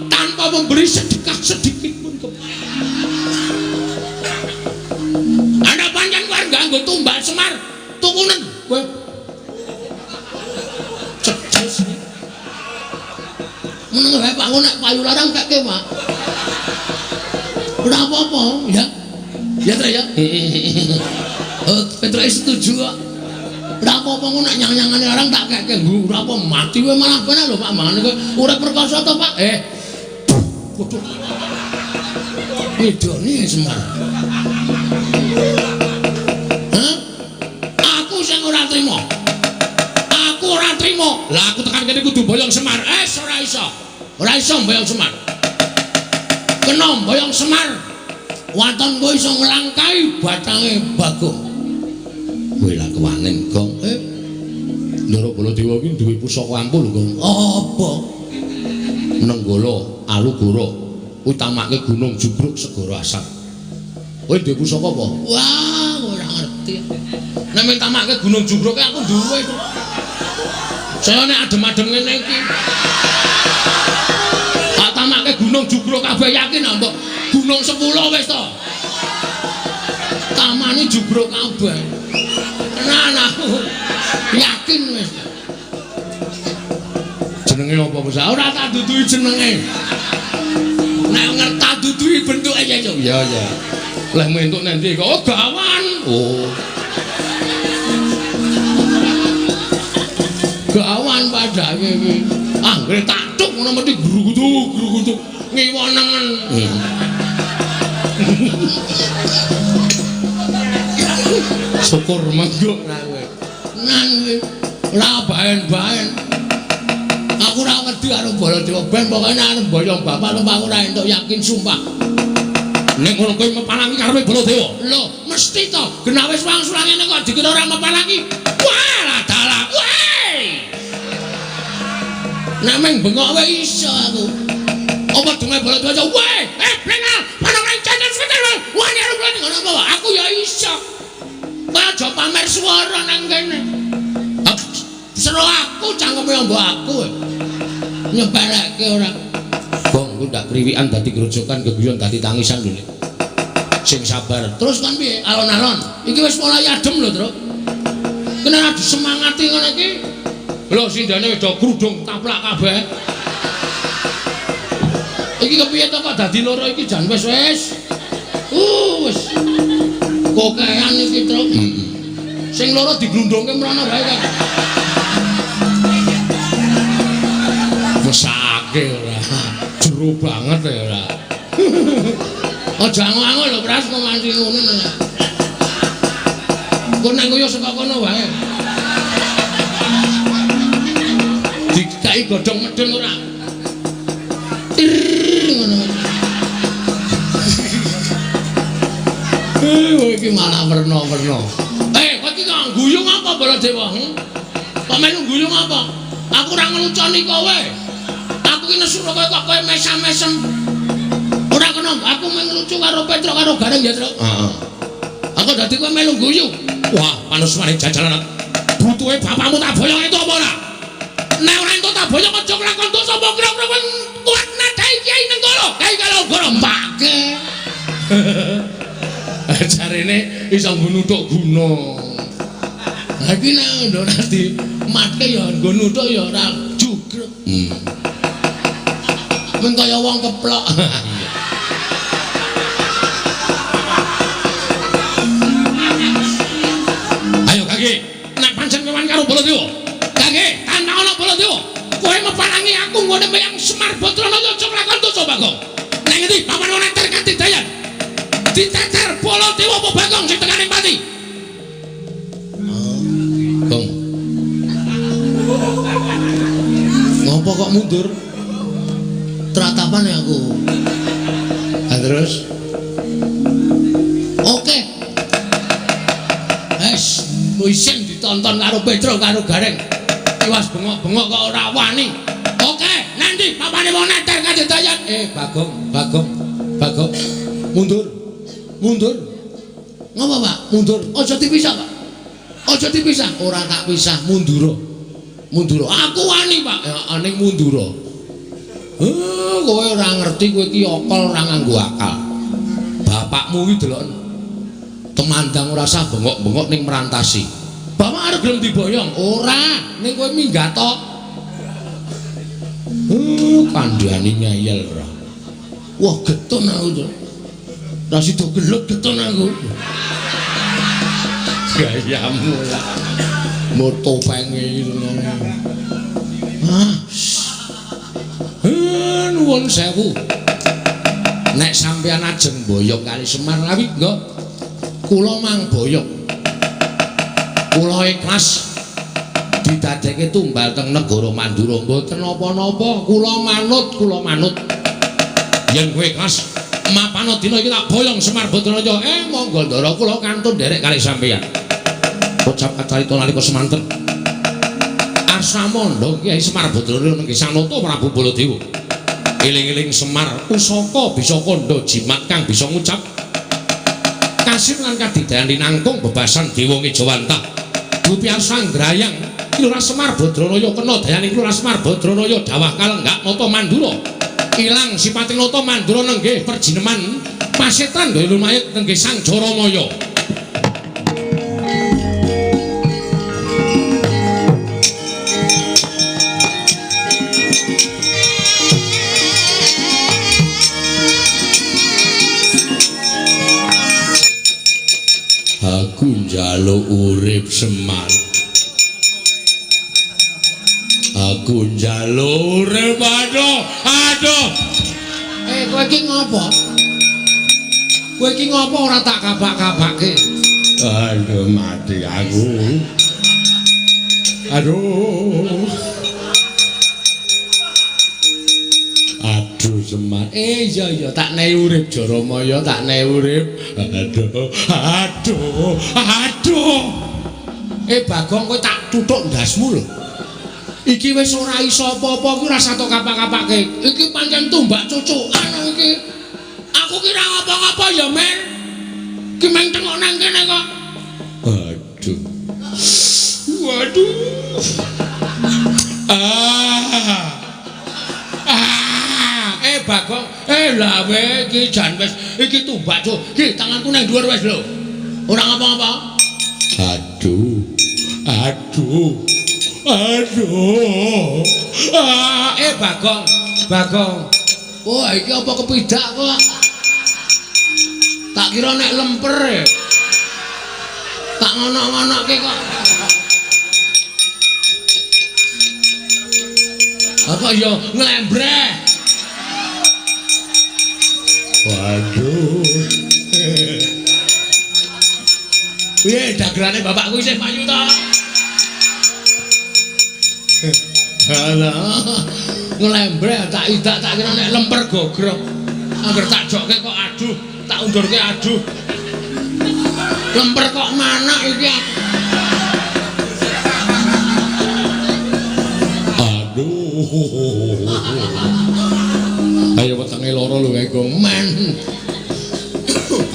tanpa memberi sedekah sedikit pun Anda pancen kowe nganggo tumbal Semar, tukunen kowe. Ceces. Meneng wae Pak nek payu larang kake, Pak. Ora apa-apa, ya. Ya, Tra ya. Petro setuju kok. Ora apa-apa ngono nek nyang-nyangane larang tak keke nggo. Ora apa mati kowe malah bener lho Pak mangane kowe urip perkoso to, Pak. Waduh. Wedone Semar. Hah? Aku sing ora trima. Aku ora trima. Lah aku tekan kene kudu boyong Semar. Ora iso. Ora iso boyong Semar. Kena boyong Semar. Waton kowe iso nglangkai batange Bagong. Kowe lah kewanen, Gong. Ndara Baladewa kuwi duwe pusaka ampul, Gong. Apa? Nenggala Alugara utamake Gunung Jubruk Segara Asar. Kowe duwe pusaka apa? Wah, ora ngerti. Nek men tamake Gunung Jubruk aku duwe. Saya nek adem-adem ngene iki. Tak tamake Gunung Jubruk kabeh yakin mbok Gunung 10 wis to. Tamani Jubruk kabeh. Tenan aku yakin wis. Jenenge apa Mas? Ora tak duduhi jenenge. Nek ngerti duduhi bentuke ya yo. Ya ya. Lah mentuk nang ndi kok gawan. Oh. Gawan padake iki. Anggere tak tuk ngono mesti grugutuk ngiwonengen. Syukur manggo nang kowe. Ora baen-baen. Aku ora ngerti karo Baladewa ben pokoke arep boyong Bapak lho aku ora entuk yakin sumpah. Nek ngono kowe mepalangi karepe Baladewa. Lho, mesti to. Genah wis wangsul ngene kok dikira ora mepalangi. Wah, dalah. Woi. Nek meng bengok wae iso aku. Apa dene Baladewa woi, blengal, ana nang jajan sebentar. Wah, arep ngono apa? Aku ya iso. Aja pamer swara nang kene. Sero aku cangkeme mbok aku. Nyepelekke ora. Gong ku ndak kriwikan dadi grojokan keguyon dadi tangisan lho. Sing sabar. Terus kan piye alon-alon? Iki wis mulai adem lho, Tru. Kena ora disemangati ngene iki. Lho sindane wis do krudung taplak kabeh. Iki kepiye to kok dadi loro iki jan wis. Wis. Kokean iki, Tru. Sing loro diglundungke mrono wae kok. Mesake ora. Jero banget ya ora. Aja angel lho, Pras kok nganti ngono. Kok nang koyo saka kono wae. Dikai godhong medun ora. Ngono. Iki malah werna-werna. Kok iki kok guyung apa Baladewa? Kok melu guyung apa? Aku ora ngeluconi kowe. Aku ki nesu kowe kok kowe mesam-mesem. Ora kena aku menglucu karo Petro karo Gareng ya, Tru. Heeh. Aku dadi kowe melu guyu. Wah, panusane jajalan. Butuhe bapakmu tak boyong itu apa ora? Nek ora entuk tak boyong aja nglakon dosa apa kira-kira kowe kuat nadai Kyai Nenggala. Kyai Kalogoro mbake. Jarene iso ngnuthuk guna. Lah iki nek ora di matke ya nggo nuthuk ya ora jugruk. Men kaya wong keplok. Ayo Baladewa. Kangge tanpa ana Baladewa. Kowe meparangi aku nggone meyang Semar Badranaya aja nglakon dosa Bagong. Nang endi paman ana terkati dayan. Diteter Baladewa apa Bagong sing tekane pati? Gong. Ngopo kok mundur? Teratapane aku. Terus oke. Isin ditonton karo Pedro karo Gareng. Iwas bengok-bengok kok ora wani. Oke, nanti papane wong neter kadetayan. Bagong. Mundur. Ngapa, Pak? Mundur. Aja dipisah, Pak. Aja dipisah. Ora tak pisah, mundur. Aku wani, Pak. Ya aning mundur. Kowe ora ngerti kowe iki okol ora nganggo akal. Bapakmu iki delok temandang ora usah bengok-bengok ning merantasi. Bapak arep gelem diboyong? Ora, ning kowe minggat tok. Kandhane nyayel ora. Wah, getun aku to. Ra sida gelut getun aku. Gayamu lah. Moto penge nuwun sewu. Nek sampeyan ajeng boyong kali Semar Lawi, nggo. Kula mang boyong. Kula ikhlas didadekke tumbal teng negara Mandura mboten napa-napa. Kula manut. Yen kowe ikhlas mapana dina iki tak boyong Semar Badranaya. Monggo ndara kula kantun nderek kali sampeyan. Ucap kacarita nalika semanten. Arsamandha Kyai Semar Badranaya nggih Sanata Prabu Baladewa. Eling-eling Semar pusaka bisa kandha jimat kang bisa ngucap kasir lan kadidayan linangkung bebasan Dewa Ngejawantah. Rupiah Sanggrayang Lurah Semar Badranaya kena dayaning Lurah Semar Badranaya dawah kalenggak nata Mandura. Ilang sipating nata Mandura nenggih perjineman pasetan daya lumayet nenggih Sang Jaramaya. Aku njaluk urip Semar. Aku njaluk urip aduh. Kowe iki ngopo? Kowe iki ngopo ora tak kabak-kabake? Aduh mati aku. Aduh Semar. Iya tak nehi urip Jaramaya, tak nehi urip. Aduh. Bagong kowe tak tuthuk ndasmu lho. Iki wis ora iso apa-apa kuwi ora sato kapak-kapake. Iki pancen tumbak cucukan iki. Aku kira ngapa-ngapa ya, Men. Ki meng tengok nang kene kok. Waduh. Bagong, lah we iki jan wis iki tumbak cuk. Ki tanganku nang dhuwur wis lho. Ora ngapa-ngapa. Aduh. Bagong. Wah, iki apa kepidak kok? Tak kira nek lemper. Tak ngono-ngonoke kok. Apa ya nglembreh? Waduh. Piye dagelane bapakku isih payu ta? Alah, nglembreh tak idak tak kira nek lemper gogrok. Angger tak jokke kok aduh, tak undurke aduh. Lemper kok manak iki. Aduh. Ayo wetenge loro lho kae Gong. Men.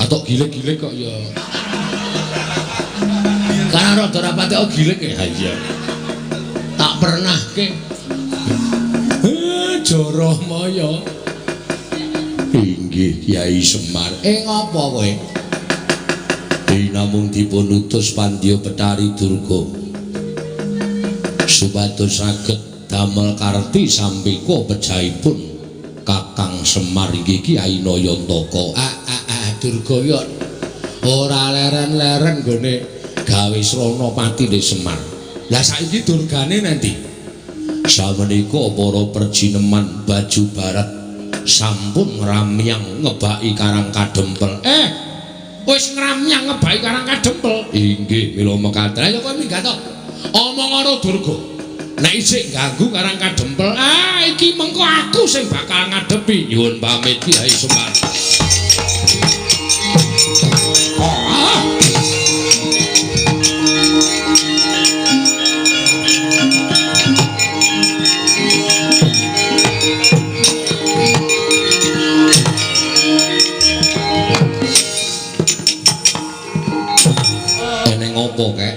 Atok gilek-gilek kok ya. Karena rada rapate kok gilek ya. Iya. Tak pernah ke. Jaramaya. Inggih Kyai Semar. Ngapa kowe? Namung dipun utus Pandya Betari Durga. Supados saged damel karti sampika pejahipun Kakang Semar iki Kyai Nayantaka. Durga ya ora leren-leren gone gawe srana patine Semar. Lah saiki durgane nanti. Sameneika para perjineman baju barat sampun ngramyang ngebaki Karang Kadempel. Wis ngramyang ngebaki Karang Kadempel. Inggih, mila mekaten. Ayo kowe minggat to. Omong karo Durga. Nek isih ganggu Karang Kadempel, iki mengko aku sing bakal ngadepi. Nyuwun pamit Kyai Semar. Apa kek?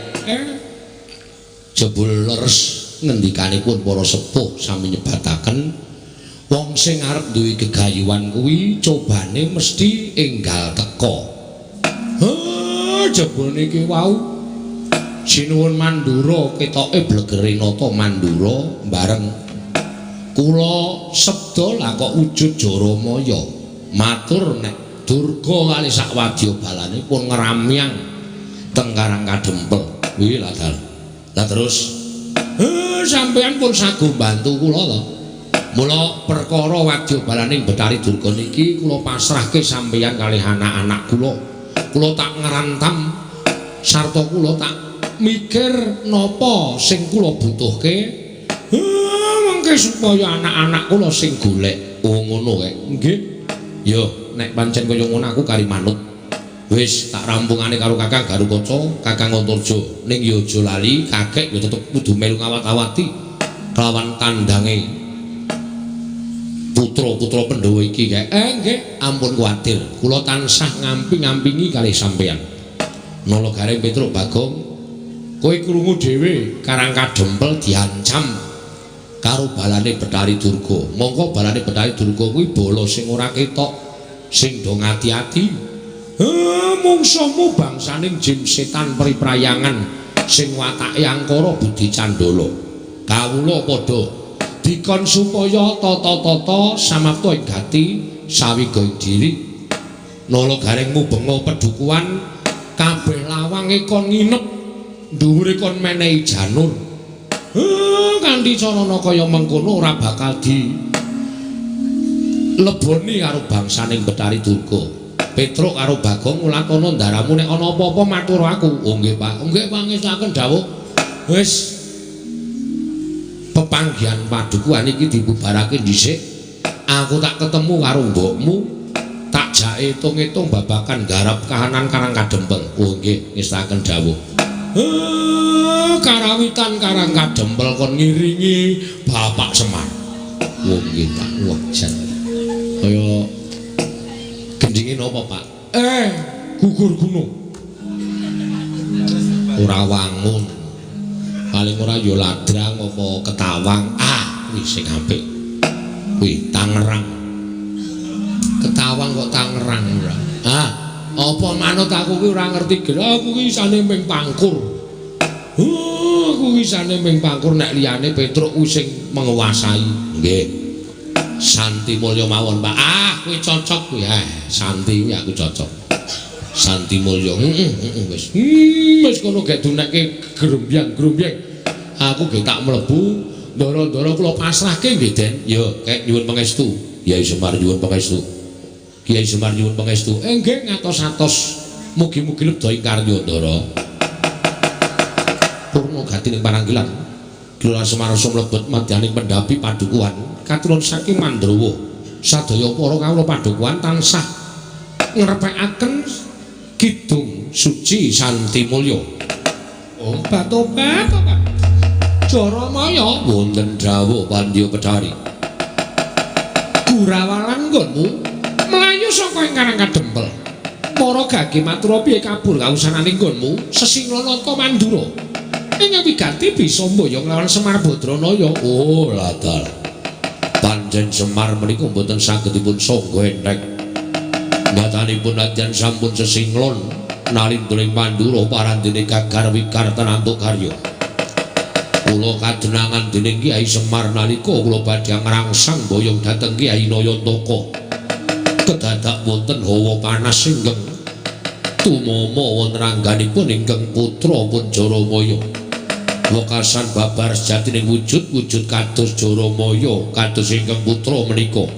Jebul leres ngendikanipun para sepuh sami nyebataken wong sing arep duwe gegayuhan kuwi cobane mesti enggal teka. Jebul niki wau Sinuwun Mandura ketoke blegere nata Mandura bareng kula sebda lah kok wujud Jaramaya matur nek Durga kali sak wadya balane pun ngramyang teng Karang Kadempel kuwi lah dal. Lah terus sampeyan pun sagu bantu kula to. Mula perkara wadya balaning Betari Durga niki kula pasrahke sampeyan kalih anak-anak kula. Kula tak ngrantam sarta kula tak mikir napa sing kula butuhke. Mengke supaya anak-anak kula sing golek. Oh ngono kek. Nggih. Yo nek pancen kaya ngono aku kari manut. Wis tak rampungane karo Kakang Garukaca, Kakang Antarja. Ning ya aja lali, kakek ya tetep kudu melu ngawat-awati kelawan tandange putra-putra Pandhawa iki kek. Nggih, ampun kuwatir. Kula tansah ngampi-ngampingi kalih sampeyan. Nala Gareng Petruk Bagong, kowe krungu dhewe Karang Kadempel diancam karo balane Betari Durga. Mongko balane Betari Durga kuwi bala sing ora ketok, sing do ngati-ati. Mungsamu bangsaning jin setan priprayangan sing watake angkara budi candala. Kawula padha dikon supaya tata-tata samapta ing gati sawiga ing diri. Nala Gareng mubenga pedukuhan kabeh lawange kon nginep dhuwure kon menehi janur. Kanthi carana kaya mengkono ora bakal di leboni karo bangsaning Betari Durga. Petruk karo Bagong ngulakana ndaramu nek ana apa-apa matur aku. Oh nggih Pak. Nggih pangesaken dawuh. Wis pepanggihan padukuhan iki dibubarake dhisik. Aku tak ketemu karo mbokmu. Tak jak itung-itung babakan garap kahanan Karang Kadempel. Oh nggih ngestaken dawuh. Karawitan Karang Kadempel kon ngiringi Bapak Semar. Oh nggih Pak. Wah jan. Kaya gendingin apa Pak? Gugur gunung. Ora wangun. Paling ora ya ladrang apa ketawang. Kuwi sing apik. Kuwi Tangerang. Ketawang kok Tangerang ora. Apa manut aku kuwi ora ngerti gel. Aku kuwi isane ming Pangkur. Aku isane ming Pangkur nek liyane Petruk kuwi sing menguasai. Nggih. Santi Mulya mawon Pak. Kuwi cocok kuwi. Santi kuwi aku cocok. Santi Mulya. Wis. Wis kono gek dunekke grembyang-grembyang. Aku gek tak mlebu, ndara-ndara kula pasrahke nggih Den. Ya, kek nyuwun pangestu. Kyai Semar nyuwun pangestu. Kyai Semar nyuwun pangestu. Nggih ngatos-atos. Mugi-mugi lebda ing karya ndara. Purna gati ning pananggilan. Kelurahan Semarasa mlebet madyaning pendhapi padukuhan katurun saking Mandrawa. Sadaya para kawula padukuhan tansah ngrepekaken kidung suci Santi Mulya. Obat-obat Pak. Jaramaya wonten dawuh Pandya Betari. Gurawalan nggonmu mlayu saka ing Karang Kadempel. Para gage matur piye kabur kausananing nggonmu Sesinglana Mandura. Ing wiganti bisa mboyong lawan Semar Badranaya. Oh ladal. Panjen Semar menika mboten saged dipun sangga entheng. Batanipun adyan sampun sesinglon nalindring Mandura parandene gagar wikar tenantuk karya. Kula kadenangan dening Kyai Semar nalika kula badhe ngrangsang boyong dhateng Kyai Nayantaka. Kedadak wonten hawa panas inggih tumama wonten rangganipun ingkang putra pun Jaramaya. Wekasan babar sejatining wujud kados Jaramaya kados ingkang putra menika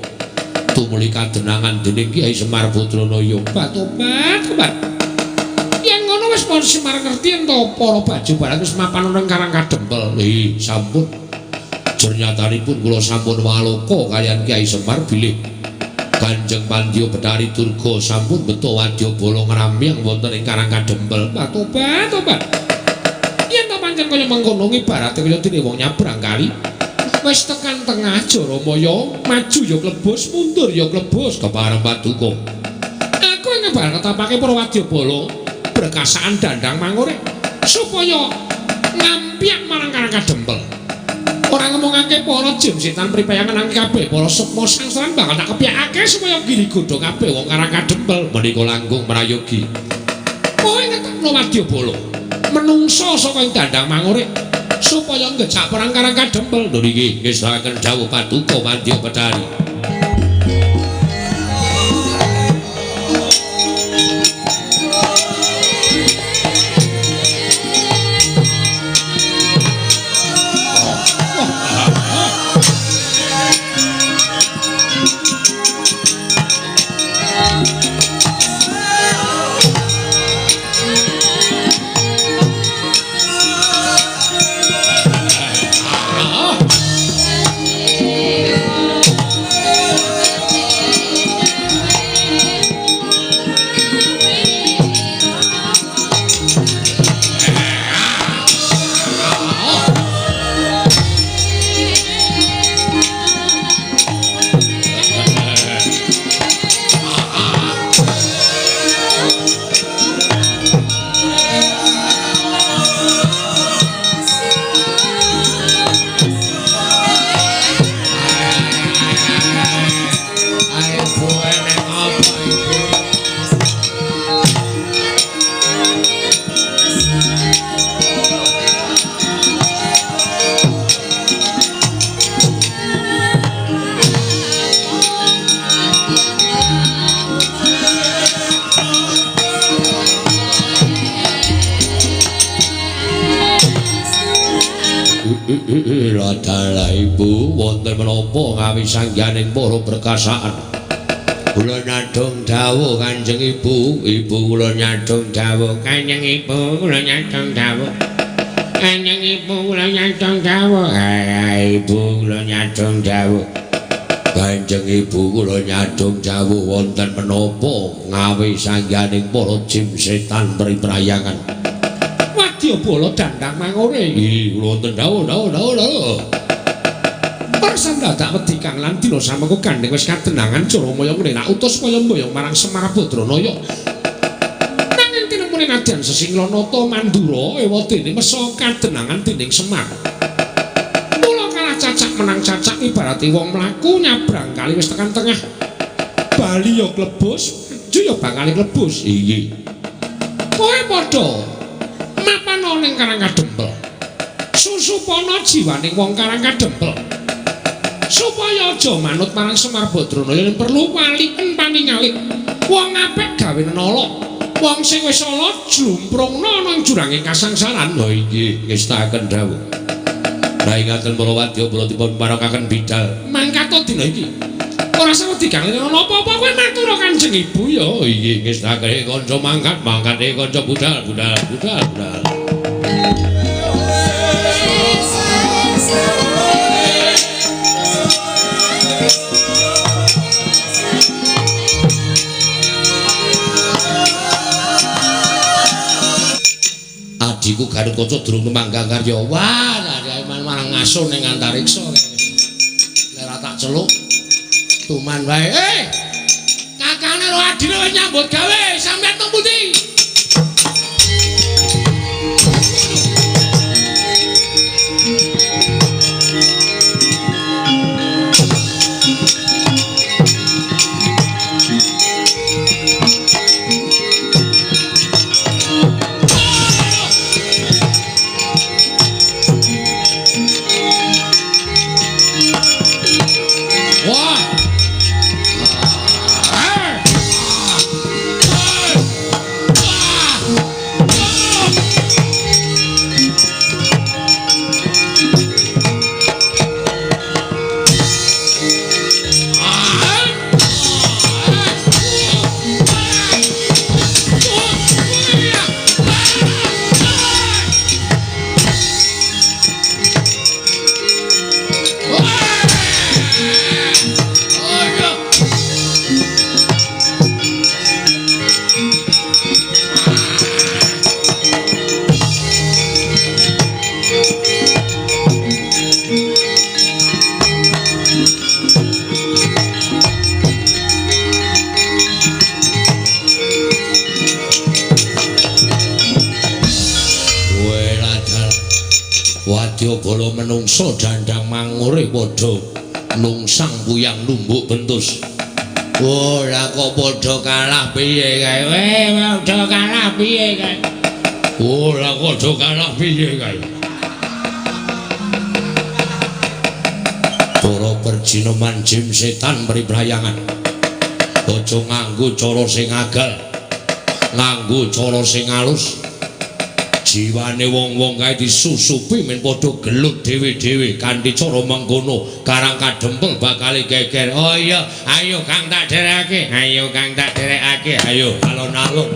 tumuli kadenangan dening Kyai Semar Badranaya. Tobat. Yen ngono wis pon Semar ngerti ento para baju barang wis mapan nang Karang Kadempel. Sampun. Jernyatanipun kula sampun waloka kaliyan Kyai Semar bilih Kanjeng Pandya Betari Durga sampun beto wadyabala ngramyang wonten ing Karang Kadempel. Tobat. Yen to pancen kaya mengkono ibarate kaya dene wong nyabrang kali. Wis tekan tengah Jaramaya, maju ya klebus, mundur ya klebus kepareng Paduka. Aku ngebar ketapake para wadyabala berkasaan dandang mangure supaya ngampiak marang Karang Kadempel. Ora ngomongake para jin setan pripayangan nang kabeh para sukma sangsaran bakal tak kepiyakake supaya giri godho kabeh wong Karang Kadempel menika langkung merayogi. Kowe ngetokno wadyabala menungso saka ing dandang mangure supaya ngejak perang Karang Kadempel. Lho niki ngesaken dawuh Paduka Pandya Betari. Ladala ibu wonten menapa ngawi sangganing para perkasaan. Kula nyadong dawuh Kanjeng Ibu, kula nyadong dawuh Kanjeng Ibu, kula nyadong dawuh Kanjeng Ibu, kula nyadong dawuh Ibu, kula nyadong dawuh Kanjeng Ibu, kula nyadong dawuh wonten menapa ngawi sangganing para jin setan priprayangan. Wadyabala dandang mangure. Kula wonten dawuh. Persan dadak wedi kang lan dina samengko gandeng wis kadenangan Jaramaya ngrenak utus kaya mboyong marang Semar Badranaya. Nanging tinemune nadyan Sesinglanata Mandura ewa dene mesa kadenangan dening Semar. Mula kalah cacak menang cacak ibarate wong mlaku nyabrang kali wis tekan tengah. Bali ya klebus, maju ya bakal klebus. Iya. Kowe padha mapana ning Karang Kadempel. Susupana jiwaning wong Karang Kadempel. Supaya aja manut marang Semar Badranaya yen perlu waliken paningalik. Wong apik gawe nala. Wong sing wis ala jlumprungna nang juranging kasangsaran. Lha iki ngestaken dawuh. Lah ingaten para wadyabala dipun marakaken bidal. Mangkat dina iki. Ora sawedi kang napa-apa kowe matur Kanjeng Ibu ya. Iki ngestaken kanca mangkat kanca budal. Adiku Garukaca durung nemanggang karya. Wah, marang ngaso ning antariksa. Nek ora tak celuk tuman wae. Kakane lo adine wis nyambut gawe, sampeyan teng pundi? Wadyabala menungsa dandang mangure padha nungsang puyang lumbuk bentus. Ora kok padha kalah piye kae. Padha kalah piye kae. Ora padha kalah piye kae. Para perjinoman jim setan pribrayangan. Aja nganggo cara sing agal. Nganggo cara sing alus. Jiwane wong-wong kae disusupi men padha gelut dhewe-dhewe kanthi cara mengkono Karang Kadempel bakal geger. Oh iya, ayo Kang tak derekake. Ayo Kang tak derekake. Ayo alon-alon.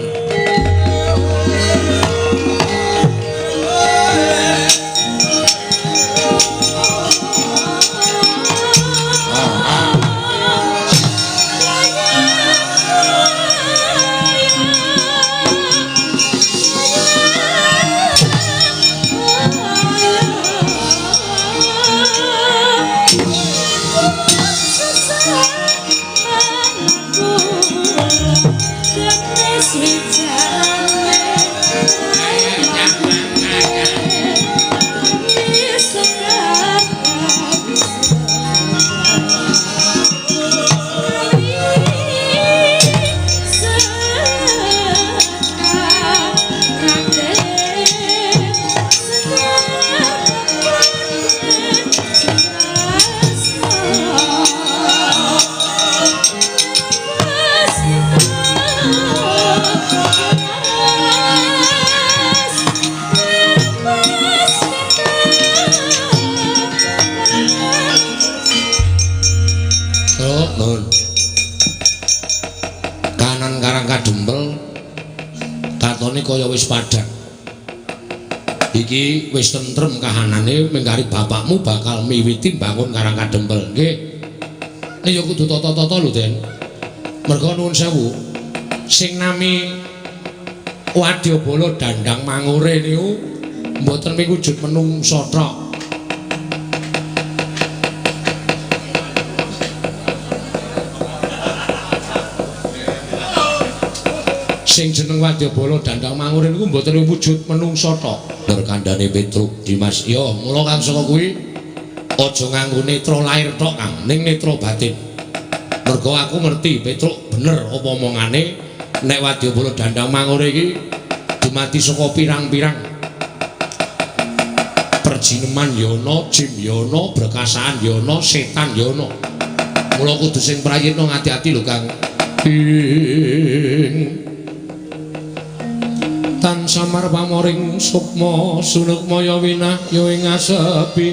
Kaya wis padhang. Iki wis tentrem kahanane mengkari bapakmu bakal miwiti bangun Karang Kadempel. Nggih. Nek ya kudu tata-tata lho, Den. Merga nuwun sewu. Sing nami Wadyabala dandang mangure niku mboten miwujud menungsa tok. Sing jeneng Wadyabala dandang mangure niku mboten wujud menungsa tok. Lur kandhane Petruk Dimas. Ya, mula Kang saka kuwi aja nganggo netra lair tok, Kang, ning netra batin. Mergo aku ngerti Petruk bener apa omongane nek Wadyabala dandang mangure iki dumadi saka pirang-pirang perjineman ya ana, jin ya ana, brekasaan ya ana, setan ya ana. Mula kudu sing prayitna ngati-ati lho, Kang. Tan samar pamoring sukma sunukmaya winah ya ing asepi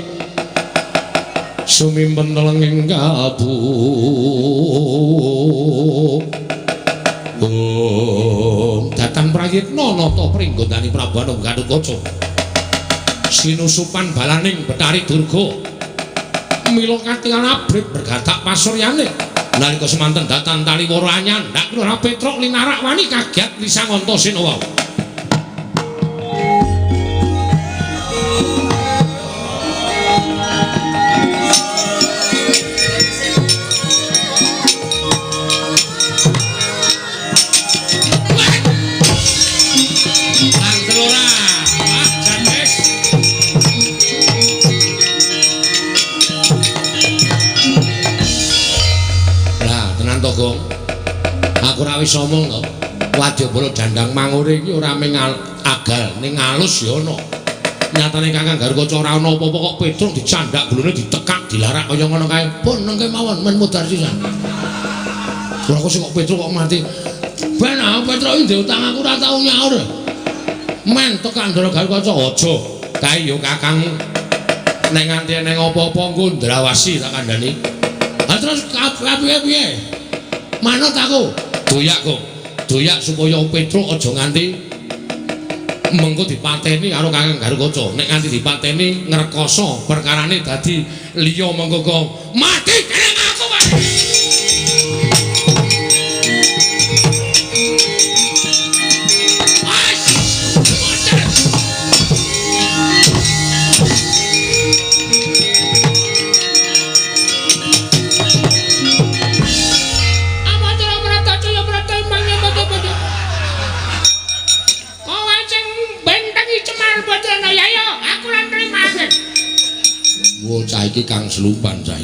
sumimpen telenging kabu datan prayitna nata pringgondani Prabu Anung Gatotkaca sinusupan balaning Betari Durga mila katingal abrit bergatak pasuryane nalika semanten datan taliwara anyan ndak Lurah Petruk linarak wani kaget lisang Antasena wau. Aku ora wis omong to. Wadyabala dandang mangure iki ora mung agal ning alus ya ana. Nyatane Kakang Garukaca ora ana apa-apa kok Petruk dicandak glone ditekak dilarak kaya ngono kae. Pun nengke mawon men mudhar sisan. Ora kok sing kok Petruk kok mati. Ben Petruk iki ndek utang aku ora tau nyaur. Men tekan Garukaca aja. Kae yo Kakang nek nganti ning apa-apa engko ndrawasi tak kandhani. Ha terus piye-piye? Manut aku doyak kok doyak supaya Petruk aja nganti mengko dipateni karo Kakang Garukaca. Nek nganti dipateni ngrekoso perkarane dadi liya mengko kok mati dening aku wae. selupan cah.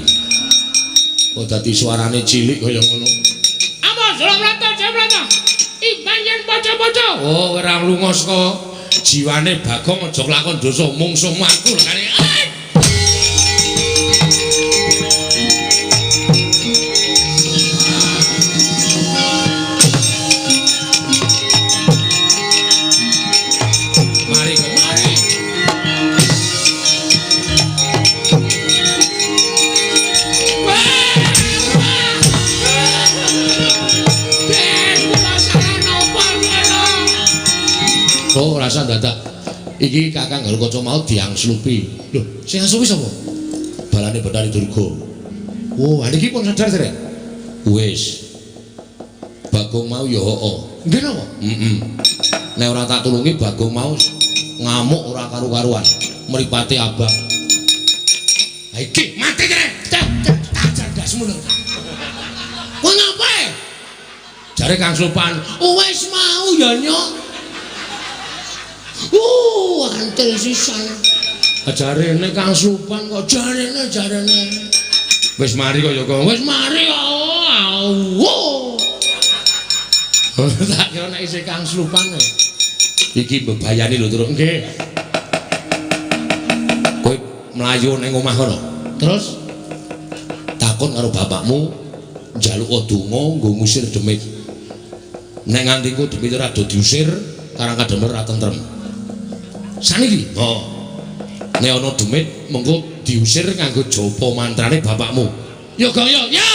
Kok dadi suarane cilik kaya ngono. Apa Jolomrata Jolomrata? Iban yen padha-padha. Oh, ora lunga saka jiwane Bagong aja lakon dosa mungsuh aku kare. Oh, rasa dadak. Iki Kakang Galukaca mau diangslupi. Lho, sing angslupi sapa? Balane Bathari Durga. Oh, niki pun sadar derek. Wis. Bagong mau ya hooh. Nggih napa? Heeh. Nek ora tak tulungi Bagong mau ngamuk ora karu-karuan. Mripate abang. Ha iki mati derek. Ajar dasmu lho. Kowe ngapae? Jare Kang Slopan, wis mau ya nyok. Antel sisan. Jarene Kang Slopan kok jarene. Wis mari kok ya kok. Wis mari kok. Tak kira nek isih Kang Slopan. Iki bebayani lho terus nggih. Kowe mlayu ning omah kono. Terus takon karo bapakmu njaluk donga nggo ngusir demit. Nek nganti ku demit ora do diusir, karang kademel ora tentrem. Saniki. Oh. Nek ana demit mengko diusir nganggo japa mantrane bapakmu. Yo Gong yo. Yo.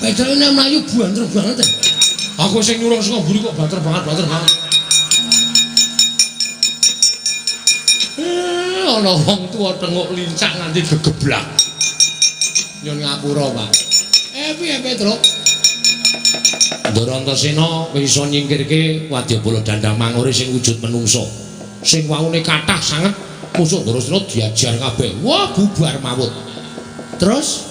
Bedane mlayu banter banget. Aku sing nyuruh saka mburi kok banter banget. Ana wong tuwa tenguk lincak nganti gegeblak. Nyun ngapura, Pak. Piye Truk? Ndara Antasena bisa nyingkirke Wadyabala Dandang Mangure sing wujud menungso. Sing waune kathah sanget musuh Darasena diajar kabeh. Wah, bubar mawut. Terus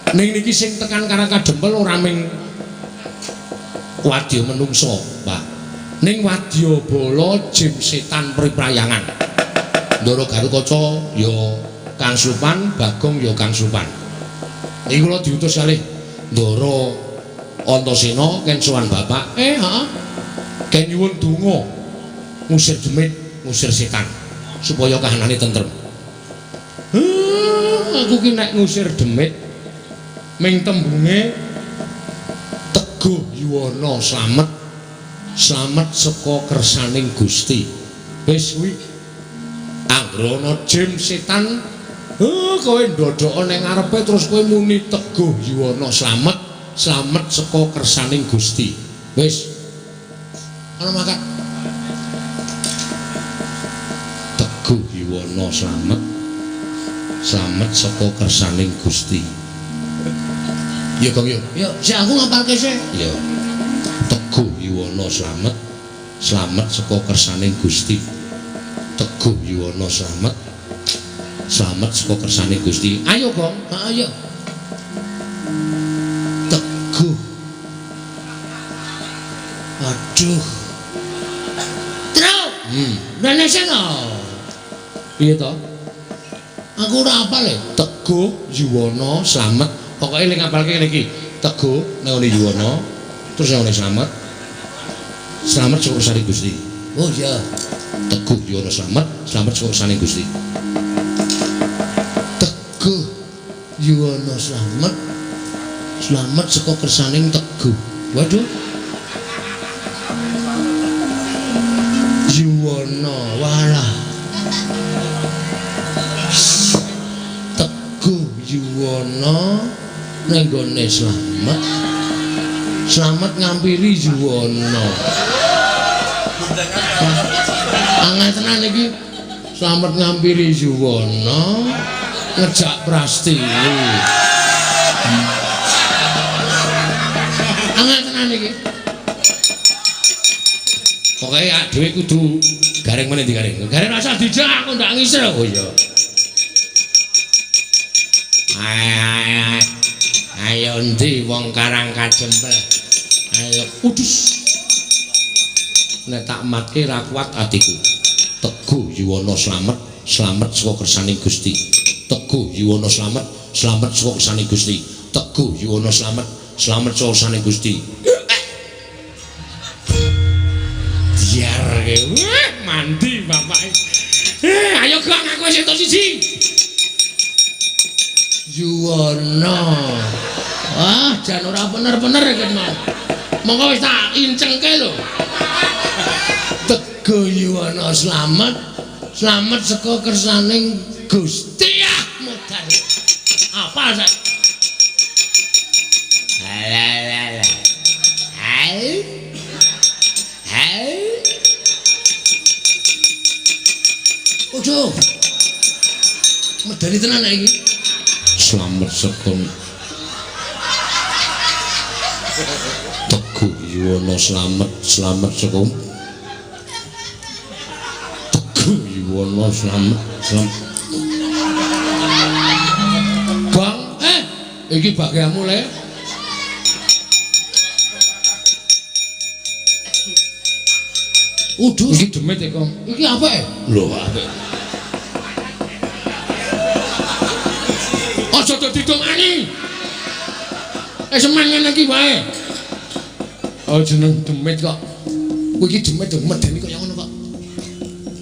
ning niki sing tekan Karang Kadempel ora ming wadya menungso, Pak. Ning Wadyabala jim setan priprayangan. Ndara Galukaca ya Kang Slopan, Bagong ya Kang Slopan. Iki kula diutus kalih Ndara Antasena ken sowan Bapak. Heeh. Ken nyuwun donga ngusir demit, ngusir setan supaya kahanane tentrem. Aku ki nek ngusir demit ming tembunge Teguh Yuwana slamet saka kersaning Gusti. Wis kuwi anggrana jim setan kowe ndodhok ning ngarepe terus kowe muni Teguh Yuwana slamet saka kersaning Gusti. Wis ana makat Teguh Yuwana slamet saka kersaning Gusti. Ya Kang yo. Ya, sik aku ngapalke sik. Ya. Teguh Yuwana slamet saka kersaning Gusti. Teguh Yuwana slamet saka kersaning Gusti. Ayo, Kang. Ayo. Teguh. Aduh. Truk. Rene seno. Piye to? Aku ora apal e. Teguh Yuwana slamet. Pokoke ning ngapalke ngene iki. Teguh nang Yuwana, terus nang slamet saka kersaning Gusti. Oh iya. Teguh Yuwana slamet saka kersaning Gusti. Teguh Yuwana slamet saka kersaning Teguh. Waduh. Yuwana walah. Teguh Yuwana ning gone slamet ngampiri Yuwana. Angel tenan iki. Slamet ngampiri Yuwana ngejak Prastiwi. tenan iki. Pokoke dhewe kudu gareng meneh digareng. Gareng rasa dijak aku ndak ngisir kok ya. Ayo ndi wong Karang Kajempel. Ayo udus. Nek tak matke ra kuat atiku. Teguh Yuwana slamet, slamet saka kersaning Gusti. Teguh Yuwana slamet, slamet saka kersaning Gusti. Teguh Yuwana slamet, slamet saka kersaning Gusti. Biar mandi bapak. Ayo gak ngaku wis entuk siji. Yuwana. Jan ora bener-bener iki mau. Monggo wis tak incengke lho. Teguh Yuwana slamet, slamet saka kersaning Gusti. Modal. Apa sak? Hai. Ojo. Medani tenan iki. Slamet saka Teguh Yuwana slamet, slamet saka Teguh Yuwana slamet, slamet. Bang, iki bagianmu le. Udus. Iki demit iki, Kong. Iki apik? Lho, apik. Aja dadi dongani. Semen ngene iki wae. Oh jeneng demit kok. Kowe iki demit medeni kaya ngono kok.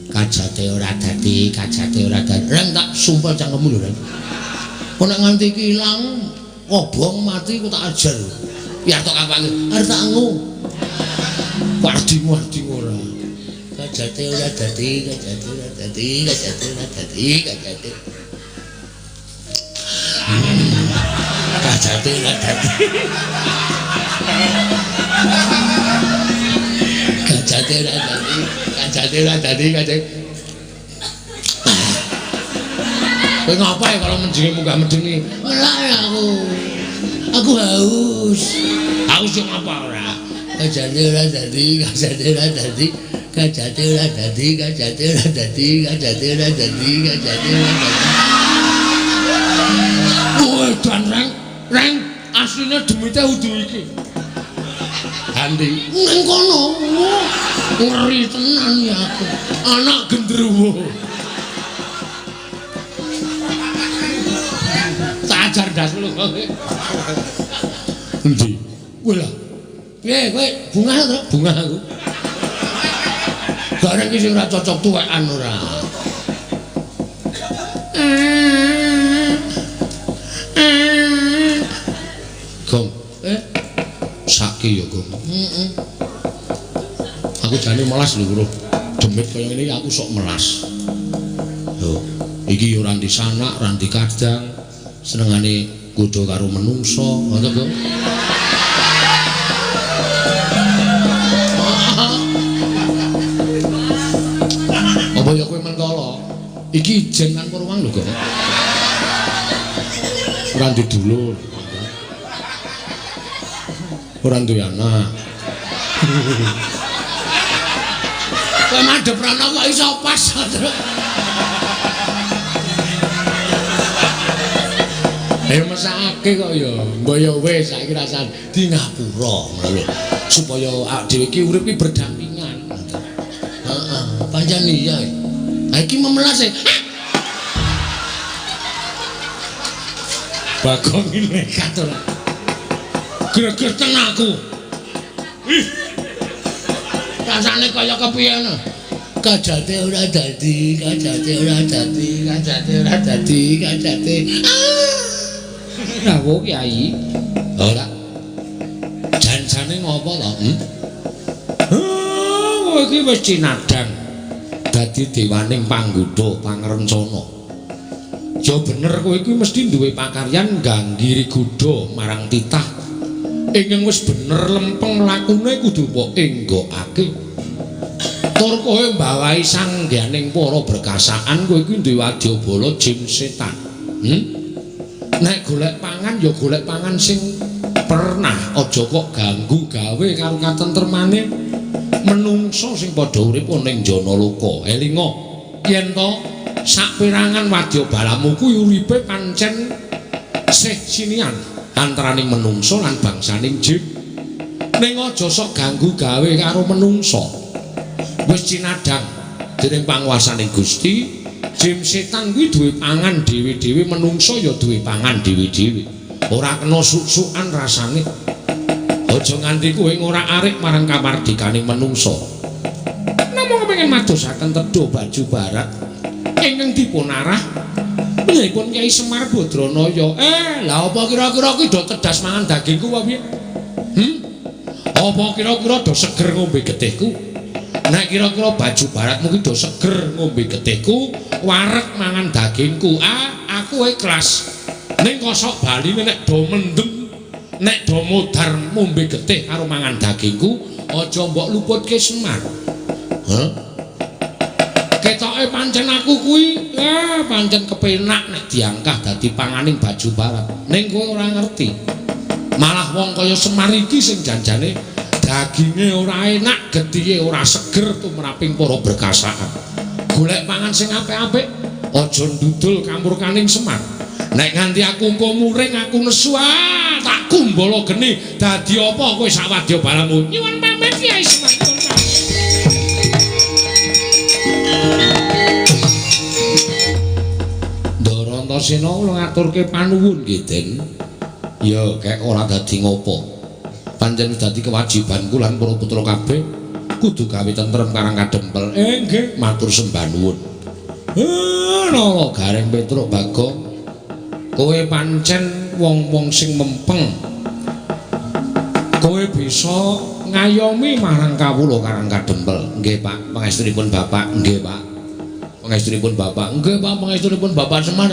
Kajate ora dadi, kajate ora dadi. Reng tak sumpel cangkemmu lho, Reng. Kok nek nganti iki ilang, obong mati ku tak ajar. Biar tok kapange. Arep tak ngo. Wardimu ora. Kajate ora dadi, kajate ora dadi, kajate ora dadi, kajate. Kajate ora dadi. Kajate ora dadi, kajate ora dadi, kajate. Kowe ngapa ya kalau menjengi munggah medeni? Ora aku. Aku haus. Haus yo ngapa ora? Kajate ora dadi, kajate ora dadi. Kajate ora dadi, kajate ora dadi, kajate ora dadi, kajate ora dadi. Kowe dan Reng, asline demite udu iki. Andi, nang kono. Ngeri tenan ya aku. Anak gendruwo. Tak ajar das lu kowe. Endi? Kowe lho. Piye kowe bunga to? Bunga aku. Bareng iki sing ora cocok tuwekan ora. Gong, sakit ya Gong. Aku jane melas lho, Bro. Demit kaya ngene aku sok melas. Lho, iki ya ora ndi sanak, ora ndi kadang. Senengane kudu karo menungso, ngono Gong. Apa ya kowe mentolo? Iki ijen nang Purwang lho, Gong. Ora ndi dulur. Ora duwe anak. Kowe madhep rono kok iso pas. Mesake kok ya. Mbok ya wis saiki rasane di ngapura ngono lho. Supaya awake dhewe iki urip iki berdampingan. Heeh, pancen iya. Ha iki memelas e. Bagong iki nekat ora. Greget tenan aku. Rasane kaya kepiye ngono. Kajate ora dadi, kajate ora dadi, kajate ora dadi, kajate. Lah kok Kyai? Ora. Jancane ngopo to? Kowe iki wis cinadang. Dadi dewaning panggodha pangrencana. Ya bener kowe iki mesti duwe pakaryan ganggiri godha marang titah. Ingkang wis bener lempeng lakune kudu mbok enggokake. Tur kowe mbawahi sangganing para berkasaan kowe iki duwe wadyabala jim setan. Nek golek pangan ya golek pangan sing pernah aja kok ganggu gawe karo katentremane menungso sing padha urip ning jana loka. Elinga yen to saperangan wadya balamu kuwi uripe pancen sih sinian antaraning menungso lan bangsaning jin. Ning aja sok ganggu gawe karo menungso. Wis cinadang dening panguwasaning Gusti, jin setan kuwi duwe pangan dhewe-dhewe, menungso ya duwe pangan dhewe-dhewe. Ora kena suk-sukan rasane. Aja nganti kowe ora arik marang kamardikaning menungso. Namung kepengin madosaken tedha baju barat ingkang dipun arah menyipun Kyai Semar Badranaya. Lah apa kira-kira kuwi do tedas mangan dagingku apa piye? Apa kira-kira do seger ngombe getihku? Nek kira-kira baju baratmu ki do seger ngombe getihku, wareg mangan dagingku. Aku ikhlas. Ning kosok bali nek do mendem, nek do modar ngombe getih karo mangan dagingku, aja mbok luputke Semar. Ketoke pancen aku kuwi pancen kepenak nek diangkah dadi panganing baju barat. Ning kowe ora ngerti. Malah wong kaya Semar iki sing janjane daginge ora enak, getihe ora seger tumraping para berkasaan. Golek pangan sing apik-apik, aja ndudul kamurkaning Semar. Nek nganti aku engko muring aku nesu tak kumbala geni dadi apa kowe sak wadya balamu. Nyuwun pamit Kyai Semar. Ndara Antasena kula ngaturke panuwun nggih, Den. Ya kek ora dadi ngopo. Pancen dadi kewajibanku lan para putra kabeh kudu gawe tentrem karang kadempel. Nggih, matur sembah nuwun. Nala Gareng Petruk Bagong. Kowe pancen wong-wong sing mempeng. Kowe bisa ngayomi marang kawula karang kadempel. Nggih, Pak. Pangestunipun Bapak. Nggih, Pak. Pangestunipun Bapak. Nggih, Pak. Pangestunipun Bapak Semar.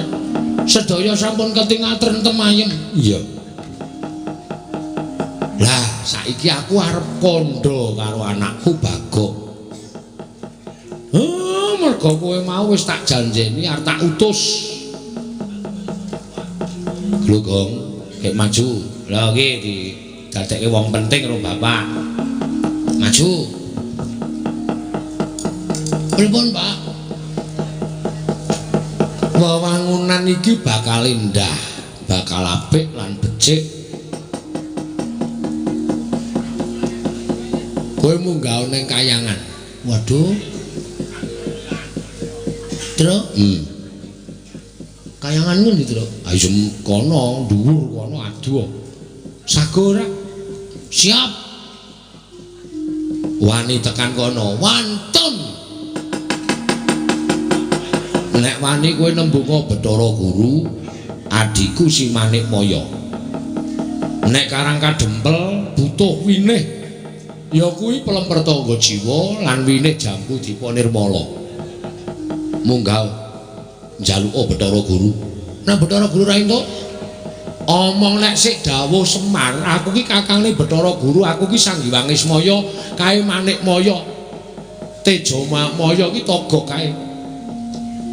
Sedaya sampun ketingal trentem ayem. Iya. Lah, saiki aku arep kandha karo anakku Bagong. Mergo kowe mau wis tak janjeni arep tak utus. Glugong, kayak maju. Lah iki didadekke wong penting karo bapak. Maju. Pripun, Pak? Wewangunan iki bakal indah, bakal apik lan becik. Kowe munggah ning kayangan. Waduh. Truk? Kayangan ngendi, Truk? Ayo kono, dhuwur kono aduh. Sago ora? Siap. Wani tekan kono, wantun. Nek wani kowe nembunga Bathara Guru, adikku si Manik Maya. Nek karang kadempel butuh winih, ya kuwi pelemper tangga jiwa lan winih jambu dipa nirmala. Munggah njaluk Bathara Guru. Nah Bathara Guru ra entuk. Omong nek sik dawuh Semar, aku ki kakangne Bathara Guru, aku ki Sanghyang Ismaya, kae Manik Maya. Teja Maya ki toga kae.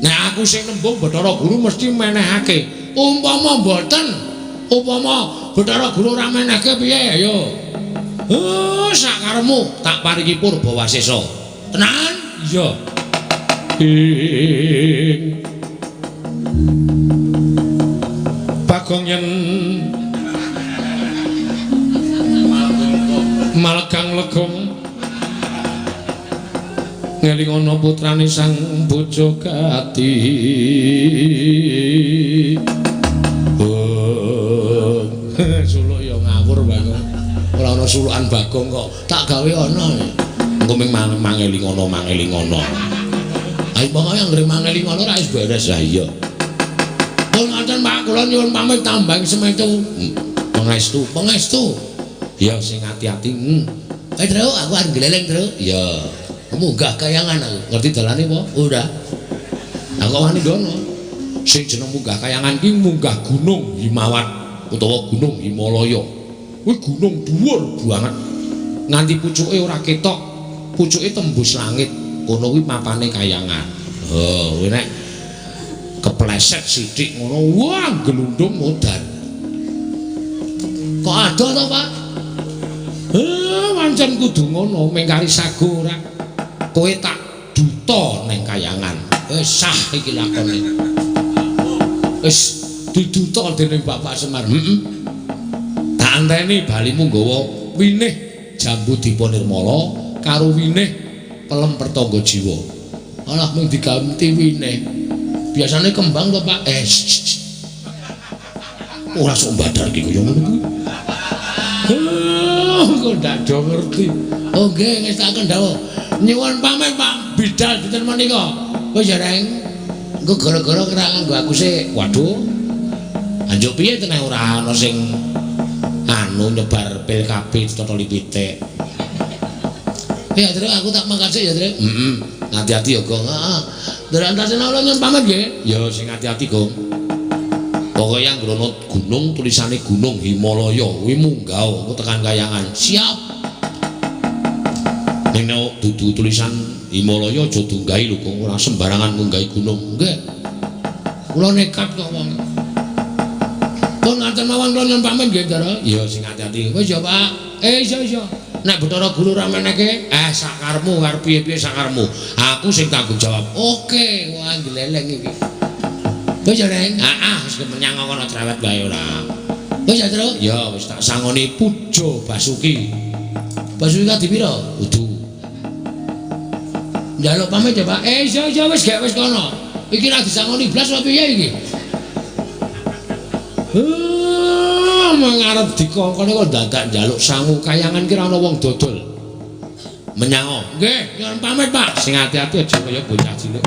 Nek aku sing nembung Bathara Guru mesti menehake. Umpama mboten, upama Bathara Guru ora menehke piye ayo. Sakaremu tak paringi Purbawasesa. Tenan? Iya. Bagong yen Malegang Legong ngelingana putrane sang Bojogati. Suluk ya ngawur Bagong. Ora ana sulukan Bagong kok tak gawe ana. Engko ming mangelingana. Ayo pokoke anggere mangelingana ra wis beres lah iya. Pun ngoten Pak, kula nyuwun pamit tambang semetu. Pangestu. Ya sing ati-ati. Truk, aku arep gleleng, Truk. Ya. Munggah kayangan aku. Ngerti dalane apa? Ora. Aku wani dono. Sing jeneng munggah kayangan ki munggah Gunung Himawat utawa Gunung Himalaya. Kuwi gunung dhuwur banget. Nganti pucuke ora ketok. Pucuke tembus langit. Kono kuwi mapane kayangan. Kuwi nek kepleset sithik ngono, wah gelundung modar. Kok ada to, Pak? Pancen kudu ngono, mengkari sago ora. Kowe tak duta ning kayangan. Wis sah iki lakone. Wis diduta dening Bapak Semar. Tak anteni balimu nggawa winih jambu diponirmala karo winih pelem pertangga jiwa. Alah mung diganti winih. Biasane kembang to, Pak. Ora sok badar iki kaya ngono kuwi. Kok ndak do ngerti. Oh nggih ngestaken dawuh. Nyuwun pamit Pak Bidal dinten menika. Wis ya Reng. Engko gara-gara kerangan nggo aku sik. Waduh. Anjuk piye teneh ora ana sing nyebar pil kabeh totoli pitik. Ya terus aku tak mangkat sik ya, Tru. Hati-hati ya, Gong. Heeh. Derantasena kula nyuwun pamit nggih. Ya sing hati-hati, Gong. Pokoke yang nggrono gunung tulisane Gunung Himalaya kuwi munggah engko tekan kayangan. Siap. Ning nek dudu tulisan Himalaya aja dunggahi lho, Gong. Ora sembarangan munggahi gunung. Nggih. Kula nekat kok wong. Pun ngaten mawon kula nyuwun pamit nggih, Ndara. Ya sing hati-hati. Wis ya, Pak. Iya. Nek Bathara Guru ra meneke, sakarmu arep piye-piye sakarmu. Aku sing tanggung jawab. Oke, wah gleleng iki. Wis ya, Reng. Wis menyang kono cerewet wae ora. Wis ya, Tru. Ya wis tak sangoni Pujo Basuki. Basuki ka dipira? Kudu. Njaluk pamit ya, Pak. Iya wis gak wis kono. Iki ra disangoni blas apa piye iki? Mengarep dikongkone kok dadak njaluk sangu kayangan kira ana wong dodol. Menyang. Nggih, nyuwun pamit, Pak. Sing hati-hati aja kaya bocah cilik.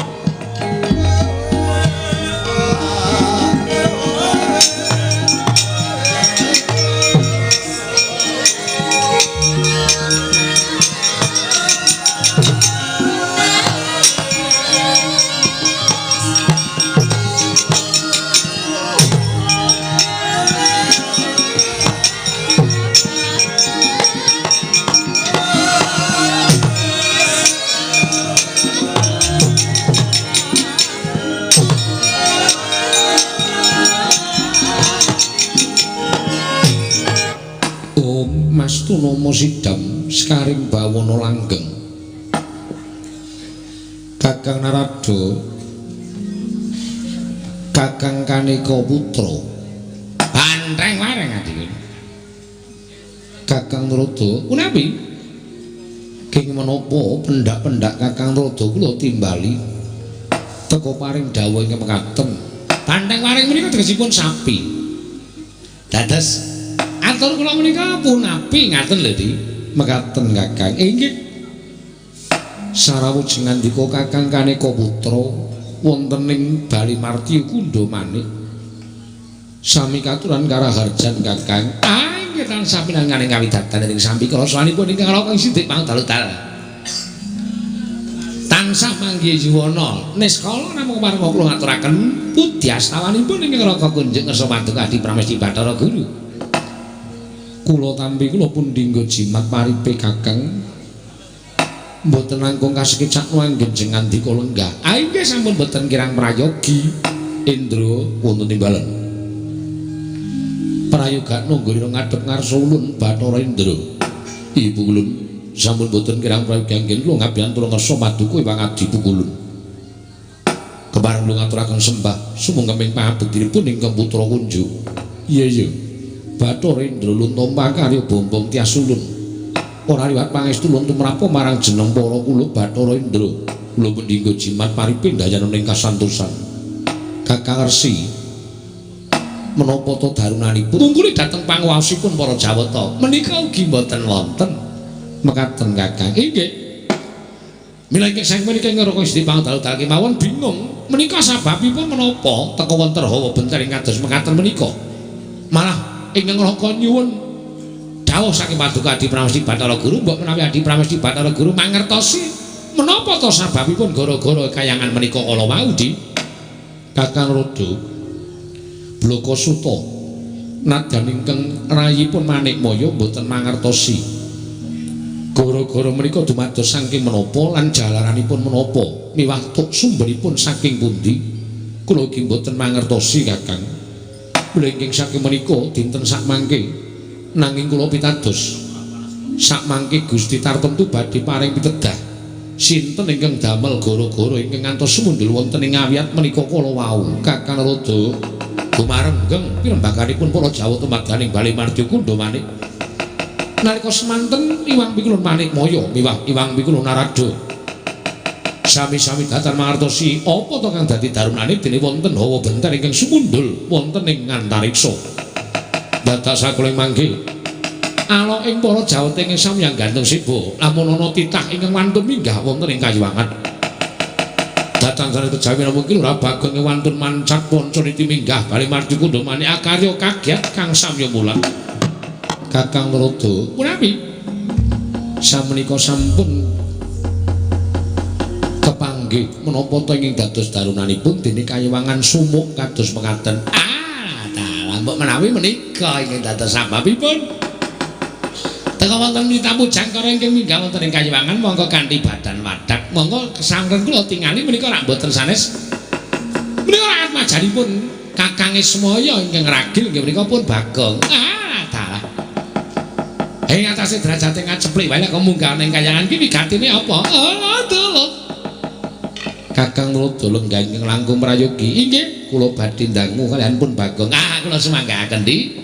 Nomo Sidam Sekaring Bawana Langgeng. Kakang Narada, Kakang Kaneka Putra. Banteng wareng adik. Kakang Narada, punapi? King menapa pendak-pendak Kakang Narada kula timbali teka paring dawuh ingkang mekaten. Banteng wareng menika tegesipun sapi. Dados atur kula menika punapi ngaten lho Di. Mekaten Kakang. Inggih. Sarawujeng ngandika Kakang Kaneka Putra wonten ing Balimarti Kundha Manik. Sami katuran karaharjan Kakang. Inggih tansah pinanganing kawidatan ing sampi kala sawanipun ingkang Kakang Sidik pangdal-dal. Tansah manggih yuwana niskala namung parenga kula ngaturaken pudhi astawanipun ingkang Raka Kunjung ngersa paduka Adi Pramesti Bathara Guru. Kula tampi kula pun dinggo jimat paripe Kakang mboten langkung kasekicak anggen jenengan dika lenggah. Inggih sampun mboten kirang prayogi Indra wonten timbalan. Prayoga nunggurira ngadhep ngarsa ulun Bathara Indra. Ibu ulun sampun mboten kirang prayogi anggen kula ngabiyantura ngersa paduka Adi Pukulun. Kepareng kula ngaturaken sembah sumengkeming pangabektinipun ingkang putra kunjuk. Iya. Bathara Indra luntompa karya bombong tias ulun. Ora liwat pangestu ulun tumrapa marang jeneng para kula Bathara Indra. Kula mendinggo jimat paripe ndayaning kasantosan. Kakang Resi menapa to darunanipun tunggule dhateng panguwasipun para Jawata. Menika ugi mboten wonten. Mekaten Kakang. Inggih. Mila ingkang sang menika Raka Gusti pangdal-dal kemawon bingung menika sababipun menapa teka wonten hawa benter ing kados mekaten menika. Malah ingkang Raka nyuwun dawuh saking paduka Adi Pramesti Bathara Guru, mbok menawi Adi Pramesti Bathara Guru mangertosi menapa to sababipun gara-gara kayangan menika kala wau Di. Kakang Rada Bloko Suta nadyan ingkang rayipun Manikmaya mboten mangertosi gara-gara menika dumados saking menapa lan jalaranipun menapa miwah sumberipun saking pundi kula ugi mboten mangertosi Kakang. Mula ingkang saking menika dinten sak mangke nanging kula pitados sakmangke Gusti tartemtu badhe paring pitedah sinten ingkang damel gara-gara ingkang ngantos sumundul wonten ing ngawiyat menika kala wau Kakang Rada gumarenggeng pirembaganipun para Jawa tumadaning Bali Martya Kundha manik nalika semanten Iwang Pikulun Manik Maya miwah Iwang Pikulun Narada sami-sami datan mangertosi apa to kang dadi darunane dene wonten hawa benter ingkang sumundul wonten ing antariksa dadak sakula mangke ala ing para Jawa ing samyang ganteng sibo lamun ana titah ingkang wantun minggah wonten ing Kayuwangan datang sare kejawi mungkin ora Bagong wantun mancak ponco niti minggah Bali Martya Kundha manik akarya kaget kang samya mulang Kakang Rada punami samenika sampun kepanggih menapa to ingkang dados darunanipun dene Kayuwangan sumuk kados mekaten dalah mbok menawi menika ingkang dados sababipun teka wonten tamu jangkara ingkang minggah wonten ing Kayuwangan monggo kanthi badan wadak monggo kesangren kula tingali menika rak mboten sanes menika rakyat majanipun Kakang Ismaya ingkang ragil nggih menika pun Bagong dalah ing atase derajate ngaceplik wae kok munggah ning Kayuwangan ki wigatine apa aduh Kakang Rada lenggah ingkang langkung prayogi inggih kula badhe ndangu kaliyan pun Bagong kula semanggahaken ndi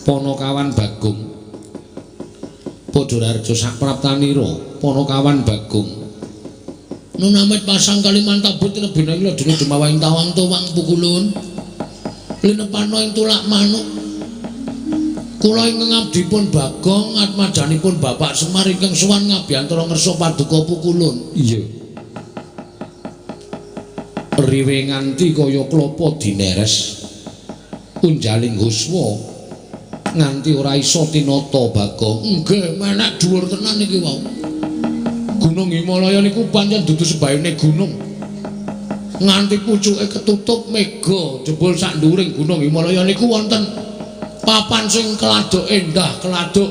Panakawan Bagong Padha Raja sak praptanira Panakawan Bagong nun amit pasang Kalimantan tabut nebene kula dene dumawahing tawang tuwang pukulun linepano ing tulak manuk kula ingkang abdipun Bagong atmajanipun Bapak Semar ingkang sowan ngabiyantara ngersa paduka pukulun iya riwe nganti kaya klapa dineres unjaling huswa nganti ora iso tinata Bagong nggih menek dhuwur tenan iki wau Gunung Himalaya niku pancen dudu sebaene gunung nganti pucuke ketutup mega jebul sak dhuwuring Gunung Himalaya niku wonten papan sing keladuk endah keladuk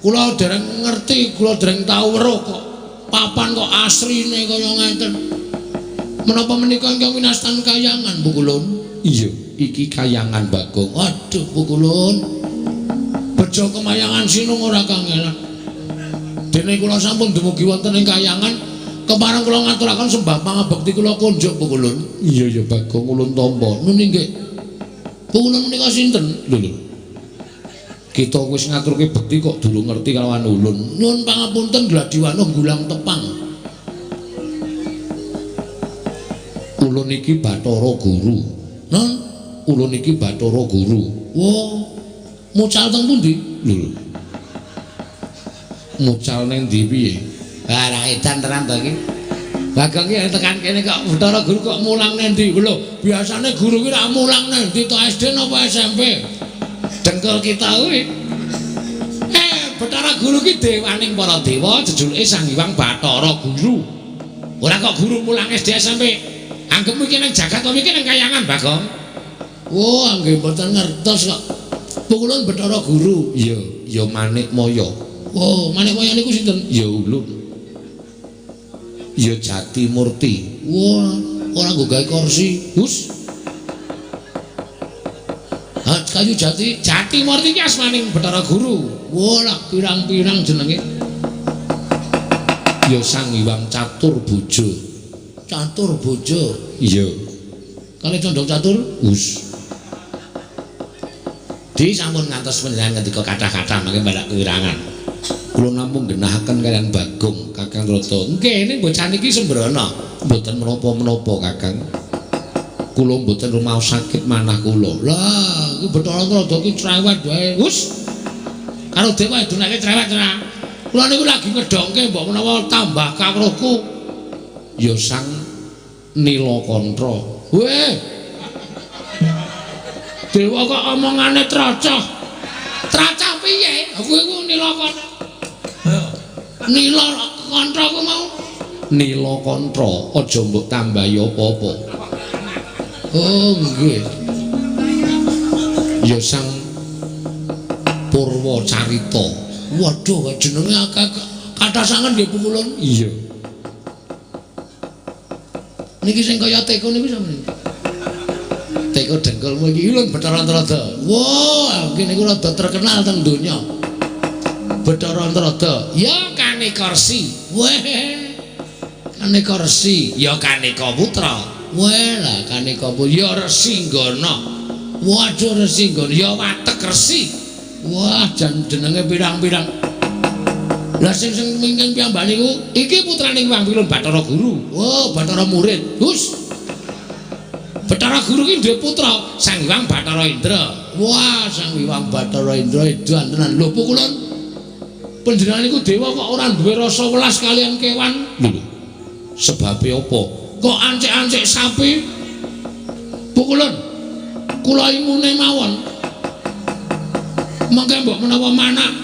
kula dereng ngerti kula dereng tau weruh kok papan kok asrine kaya ngeten menapa menika ingkang winastan Kayangan Bu Kulun iya iki Kayangan Bagong aduh Bu Kulun bejo kemayangan sinung ora kangelan dene kula sampun dumugi wonten ing Kayangan kepareng kula ngaturaken sembah pangabekti kula konjuk Bu Kulun iya ya Bagong ulun tampa nun nggih Bu Kulun menika sinten lho kita wis ngaturke bekti kok durung ngerti kalawan ulun nyuwun pangapunten Gladiwana Gulang Tepang ulun iki Bathara Guru. Nun, ulun iki Bathara Guru. Wah, mucal teng pundi? Lho. Mucal ning ndi piye? Ah, ra edan tenan to iki. Bagong iki tekan kene kok Bathara Guru kok mulang ning ndi? Lho, biasane guru ki ra mulang ning ndi to SD napa SMP? Dengkul kita kuwi. Bathara Guru ki dewaning para dewa, jejuluke Sang Hyang Bathara Guru. Ora kok guru mulang SD SMP. Anggep iki nang jagat to iki nang Kayangan Bagong. Oh, anggih mboten ngertos kok. Pukulun Bathara Guru. Iya, ya Manik Maya. Oh, Manik Maya niku sinten? Ya ulun. Ya Jati Murti. Wah, ora nggo gawe kursi. Hus. Kayu Jati Murti iki asmaning Bathara Guru. Wah, lak pirang-pirang jenenge. Ya Sang Hyang Catur Bojo. Catur Bojo iya kali condong catur us di sampun ngantos panjenengan ngendika kathah-kathah mangke badak kewirangan kula namung genahaken kaliyan Bagong Kakang Rada nggih ning bocah niki sembrono mboten menapa-menapa Kakang kula mboten rumaos sakit manah kula lah iki Bathara Rada iki cerewet wae us karo dewa dunake cerewet ora kula niku lagi ngedongke mbok menawa tambah kawruhku ya Sang Nilakantra. Weh. Dewa kok omongane tracah. Tracah piye? Kowe ku Nilakantra. Nilakantra ku mau Nilakantra aja mbok tambahi apa-apa. Oh nggih. Ya Sang Purwacarita. Waduh jenenge akeh kathah sanget nggih Pukulun. Iya. Niki sing kaya teko niku sampeyan. iku dengkulmu iki ulun Bathara Antarada. Wah, kene iku rada terkenal teng donya. Bathara Antarada, ya Kaneka Resi. Weh. Kaneka Resi, ya Kaneka Putra. Weh lah Kaneka Putra, ya Resi Nggana. Waduh Resi Nggana, ya Watek Resi. Wah, jenenge pirang-pirang. Lah sing mingkeng piyambak niku iki putrane Wang Pilun Bathara Guru. Oh, Bathara Murid. Hus. Bathara Guru ki duwe putra Sang Hyang Bathara Indra. Wah, Sang Hyang Bathara Indra edan tenan. Lho Pukulun. Panjenengan niku dewa kok ora duwe rasa welas kalian kewan? Lho. Sebabe apa? Kok ancik-ancik sapi? Pukulun. Kula ingune mawon. Mangke mbok menawa manak.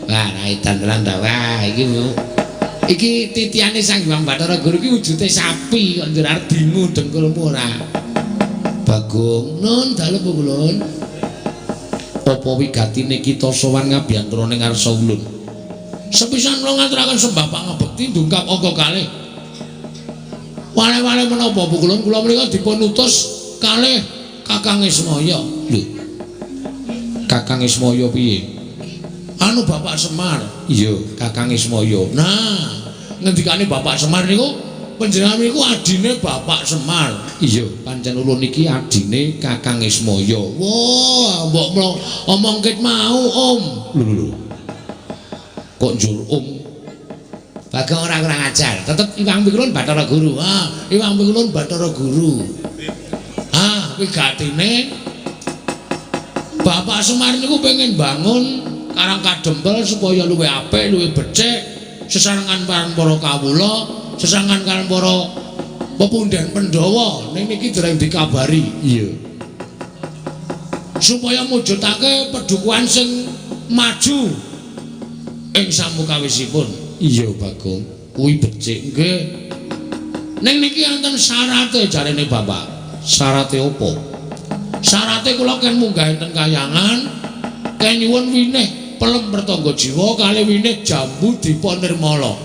Wah, edan tenan ta. Wah, iki titiane Sang Hyang Bathara Guru iki wujude sapi kok ndur arep dingu dengkulmu ora. Bagong, nun dalu Pukulun. Apa wigatine kita sowan ngabiyantara ning ngarsa ulun. Sepisan kula ngaturaken sembah pangabekti ndungkap angka kalih. Wale-wale menapa Pukulun kula menika dipun utus kalih Kakang Ismaya. Lho. Kakang Ismaya piye? Anu Bapak Semar. Iya, Kakang Ismaya. Nah, ngendikane Bapak Semar niku panjenengan niku adine Bapak Semar. Iya, pancen ulun iki adine Kakang Ismaya. Wah, mbok omong ket mau, Om. Lho. Kok njur Om? Bagong ora kurang ajar. Tetep Iwang Pikulun Bathara Guru. Ah, Iwang Pikulun Bathara Guru. Ah, wigatine Bapak Semar niku pengen bangun Karang Kadempel supaya luwih apik, luwih becik, sesarengan karo para kawula, sesarengan karo para pepundhen Pandhawa. Ning niki dereng dikabari. Iya. Supaya mujudake pedukuhan sing maju ing samukawisipun. Iya, Bagong. Kuwi becik nggih. Ning niki wonten syarate jarene Bapak. Syarate apa? Syarate kula ken munggah enten kayangan, ken nyuwun winih pelem pertangga jiwa kalih winih jambu dipa nirmala.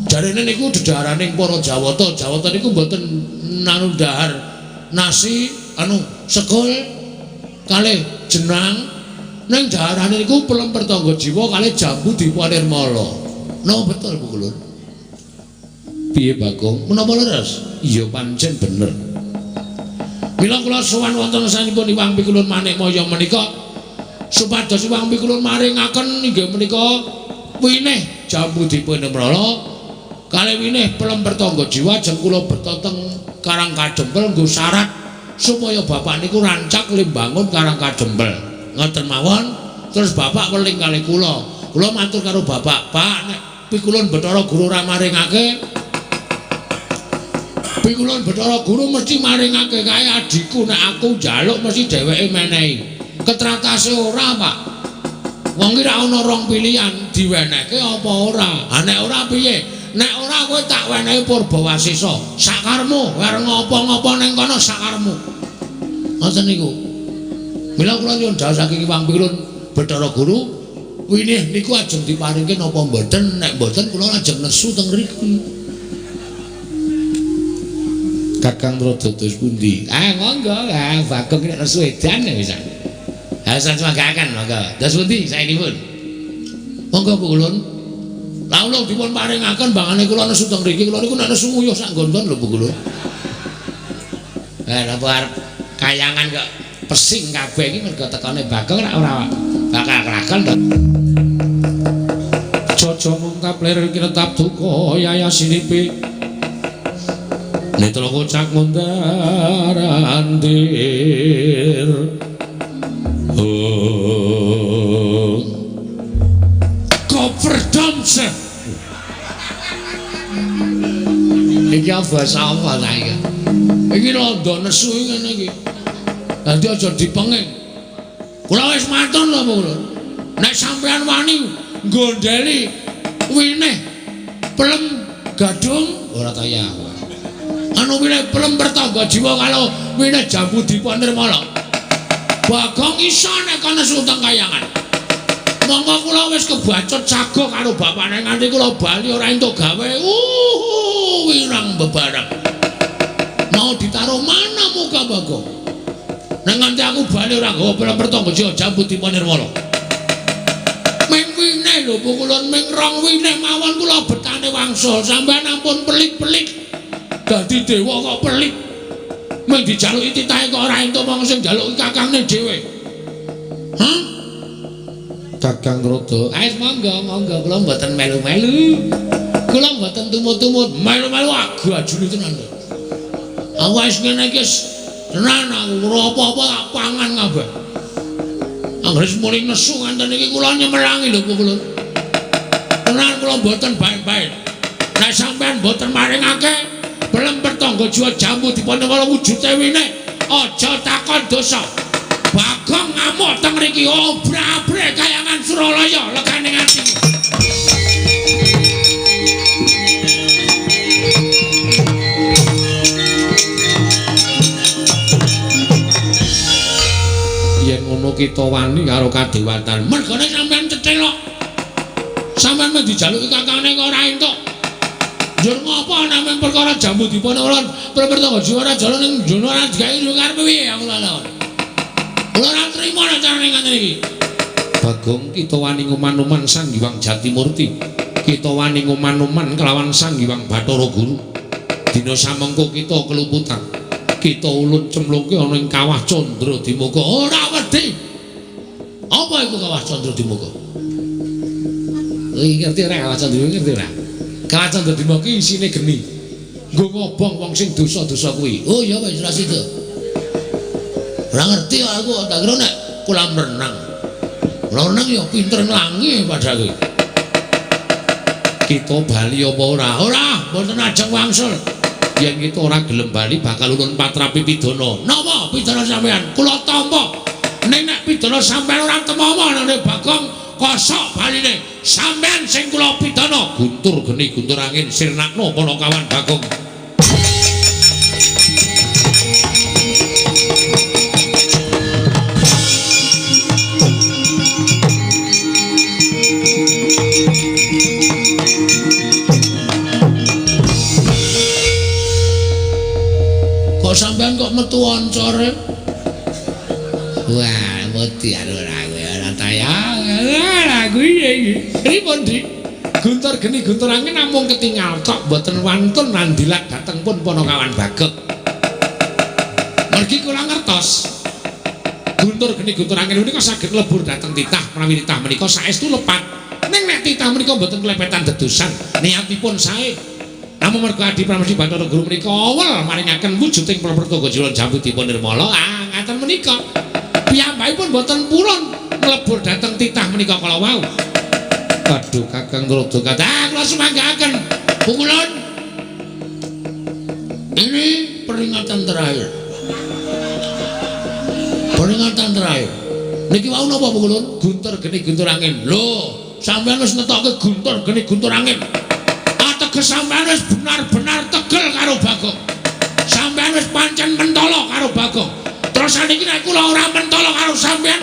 Jarene niku dedaharaning para Jawata. Jawata niku mboten nanu dahar nasi sekul kalih jenang. Ning daharane niku pelem pertangga jiwa kalih jambu dipa nirmala. Napa betul Pukulun? Piye Bagong? Menapa leres? Iya pancen bener. Mila kula sowan wonten sanipun Iwang Pikulun Manikmaya menika supados Iwang Pikulun maringaken inggih menika winih jambu dipunimrala kalih winih pelem pertangga jiwa jeng kula beto teng Karang Kadempel nggo syarat supaya bapak niku rancak limbangun Karang Kadempel. Ngoten mawon terus bapak weling kalih kula. Kula matur karo bapak, Pak nek Pikulun Bathara Guru ora maringake Pikulun Bathara Guru mesti maringake kae adikku nek aku njaluk mesti dheweke menehi. Ketratase ora, Pak. Wong iki ra ana rong pilihan, diwenehke apa ora. Ha nek ora piye? Nek ora kowe tak wenehi Purbawasisa. Sakarmu, arep ngopo-ngopo ning kono sakarmu. Ngoten niku. Mila kula nyuwun dawuh saking Iwang Pikulun Bathara Guru, winih niku ajeng diparingke napa mboten? Nek mboten kula lajeng nesu teng mriki. Kakang Rododos pundi? Ah monggo, Bagong nek nesu edan wis. Ha sampun kakang monggo. Dos pundi saenipun? Monggo Pukulun. Lawuh dipun paringaken bangane kula nesu teng mriki. Kula niku nek nesu nguyuh sak nggon-nggon lho Pukulun. Napa arep kayangan kok pesing kabeh iki mergo tekane Bagong ora bakal kelakon to. Jojo mungkap lir kinetap duka yaya sinipi. Netra kocak mundarandir. Oh. Koperdamse. Iki basa apa ta iki? Iki rada nesu ngene iki. Dadi aja dipenging. Kula wis matur lho Pukulun. Nek sampean wani nggondheli winih pelem gadung ora ta ya. Anu winih pelem pertangga jiwa kalau winih jambu dipa nirmala. Bagong iso nek kana suteng kayangan. Monggo kula wis kebacut sago karo bapakne nganti kula bali ora entuk gawe. Wirang bebarang. Mau ditaruh mana muka Bagong? Nek nganti aku bali ora gawa pelemper tangga Jawa Jambu Dipa Nirmala. Ming wine lho pukulun ming rong wine mawon kula betane wangsul sampean ampun pelit-pelit. Dadi dewa kok pelit. Ming dijaluki titahe kok ora entuk wong sing njaluki kakangne dhewe. Hah? Kakang Rodo. Ais monggo kula mboten melu-melu. Kula mboten tumut-tumut, melu-melu agajune tenan. Aku wis ngene iki tenan aku ora apa-apa tak pangan kabeh. Anggere muni nesu nganten iki kula nyemerangi lho kula. Tenan kula mboten bae-bae. Nek sampean mboten maringake pelemper tangga Jawa Jambu Dipa Nirmala wujude wine, aja takon dosa. Bagong ngamuk teng mriki obrak-abrik kayangan Suralaya legane atimu. Ngono kita wani karo kadewatan. Mergane sampean cecelok. Sampean men dijaluki kakane kok ora entuk. Njur ngopo namung perkara Jambu Dipa Nirmala pertangga juara jalan ning jono ora digawe karepe piye aku lho. Kula ora trima nek carane ngene iki. Bagong kita wani nguman-uman Sang Hyang Jatimurti. Kita wani nguman-uman kelawan Sang Hyang Bathara Guru. Dina samengko kita keluputan. Kita ulun cemplungke ana ing Kawah Candra Dimuka. Ora wedi. Apa iku Kawah Candra Dimuka? Iki ngerti ora Kawah Candra ngerti ora? Kawah Candra Dimuka isine geni. Nggo ngobong wong sing dosa-dosa kuwi. Oh ya wis ra sida. Ora ngerti aku tak kira nek kolam renang. Kolam renang ya pinter nglangi padahal. Kita bali apa ora? Ora, mboten ajeng wangsul. Yen kita ora gelem bali bakal ulun patrapi pidana. Napa pidana sampean? Kula tampa. Nek pidana sampean ora temomo nang Bagong kosok baline. Sampean sing kula pidana. Guntur geni guntur angin sirnakno Panakawan Bagong. Sampean kok metu oncore? Wah, mesti ora tayang. Lagu iki. Pripun, Dik? Guntur geni guntur angin namung ketingal tok mboten wantun nandilat dhateng pun Panakawan Bagong. Mergi kula ngertos. Guntur geni guntur angin menika saged lebur dhateng titah menawi titah menika saestu lepat. Ning nek titah menika mboten klepetan dedosan, niatipun sae. Namun mergo Adi Pramesti Bathara Guru menika awal maringaken wujuding Prapertangga Jawa Jambu Dipa Nirmala. Ngaten menika. Piyambakipun boten purun mlebur dhateng titah menika kala wau. Aduh Kakang Rodo kata kula semanggaken. Pukulun. Ini peringatan terakhir. Peringatan terakhir. Niki wau napa Pukulun? Guntur geni guntur angin. Lho, sampeyan wis ngetokke guntur geni guntur angin. Sampeyan wis benar-benar tegel karo Bagong. Sampeyan wis pancen mentala karo Bagong. Terus saniki nek kula ora mentala karo sampeyan,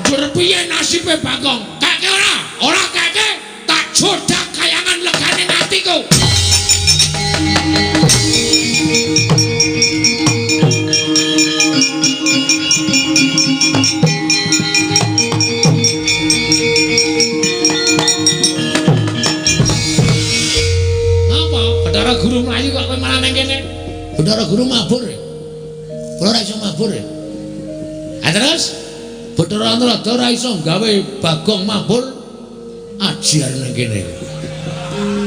njur piye nasibe Bagong? Kake ora? Ora kake tak jodak kayangan legane atiku. Guru Melayu kok kowe malah nang kene. Bathara Guru mabur. Kula ora iso mabur. Terus Bathara Antarada ora iso gawe Bagong mabur ajar nang kene.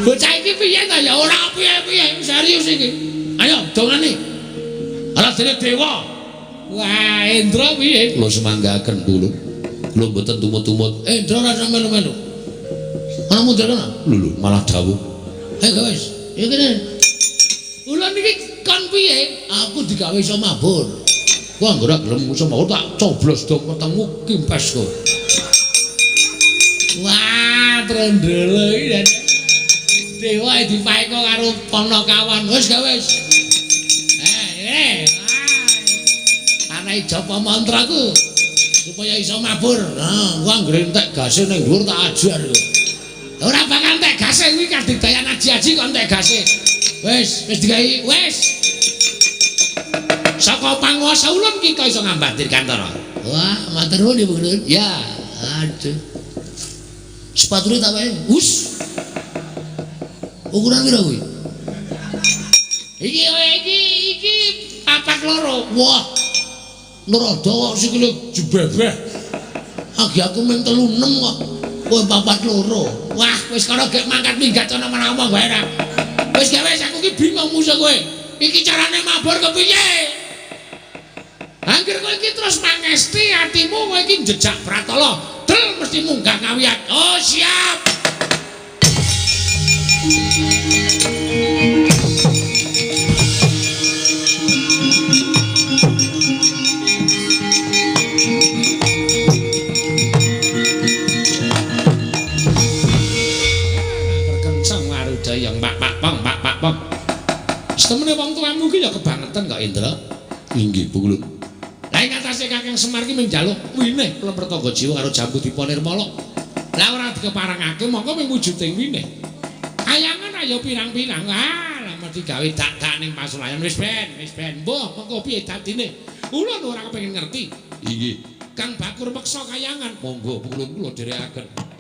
Bocah iki piye ta ya ora piye-piye serius iki. Ayo dongane. Ala dene dewa. Wah, Indra piye? Kula semanggaken dulu. Kula mboten tumut-tumut. Indra ora sampe melu. Ana mundur ana. Lho malah dawuh. Ayo guys. Ya kene. Kula niki kon piye? Aku digawe iso mabur. Ku anggere gelem iso mabur tak coblos dong ketemu kimpes kok. Wah, trendele iki. Dewa dipaeka karo Panakawan. Wis ga wis. Tanahi japa mantraku supaya iso mabur. Nah, ku anggere entek gase ning dhuwur tak ajar kok. Ora bakal entek gase kuwi kadigdayan aji-aji kok entek gase. Wis digawe, wis. Saka saka panguwasa ulun ki kok iso ngambatir Kantara. Wah, matur nuwun ya, Bu Gendut. Ya, Aduh. Sepatune tak wae. Wus. Ukuran piro kuwi? Iki papat loro. Wah. Nerada kok sikile jebebeh. Agi aku mung 36 kok. Kowe 42. Wah, wis kono gek mangkat minggat ana mana-mana wae ra. Wis gawe aku ki bingung musuh kowe. Iki carane mabur kepiye? Angger kowe iki terus mangesti atimu kowe iki jejak Pratala. Del mesti munggah ngawiyat. Oh, siap. Yang pak pong. Setemene wong tuamu ki ya kebangetan kok Indra. Inggih, Bu Kulun. Lah ing atase Kakang Semar ki mung njaluk winih Lempertangga Jiwa karo Jambudipun Nirmala. Lah ora dikeparengake mongko mung wujuding winih. Kayangan ayo pirang-pirang. Ah, lah mesti gawe dak-dak ning pasulayan wis ben. Mbah, mengko piye dadine? Ulun ora kepengin ngerti. Inggih. Kang Bakur meksa kayangan. Monggo Bu Kulun kula dherekaken.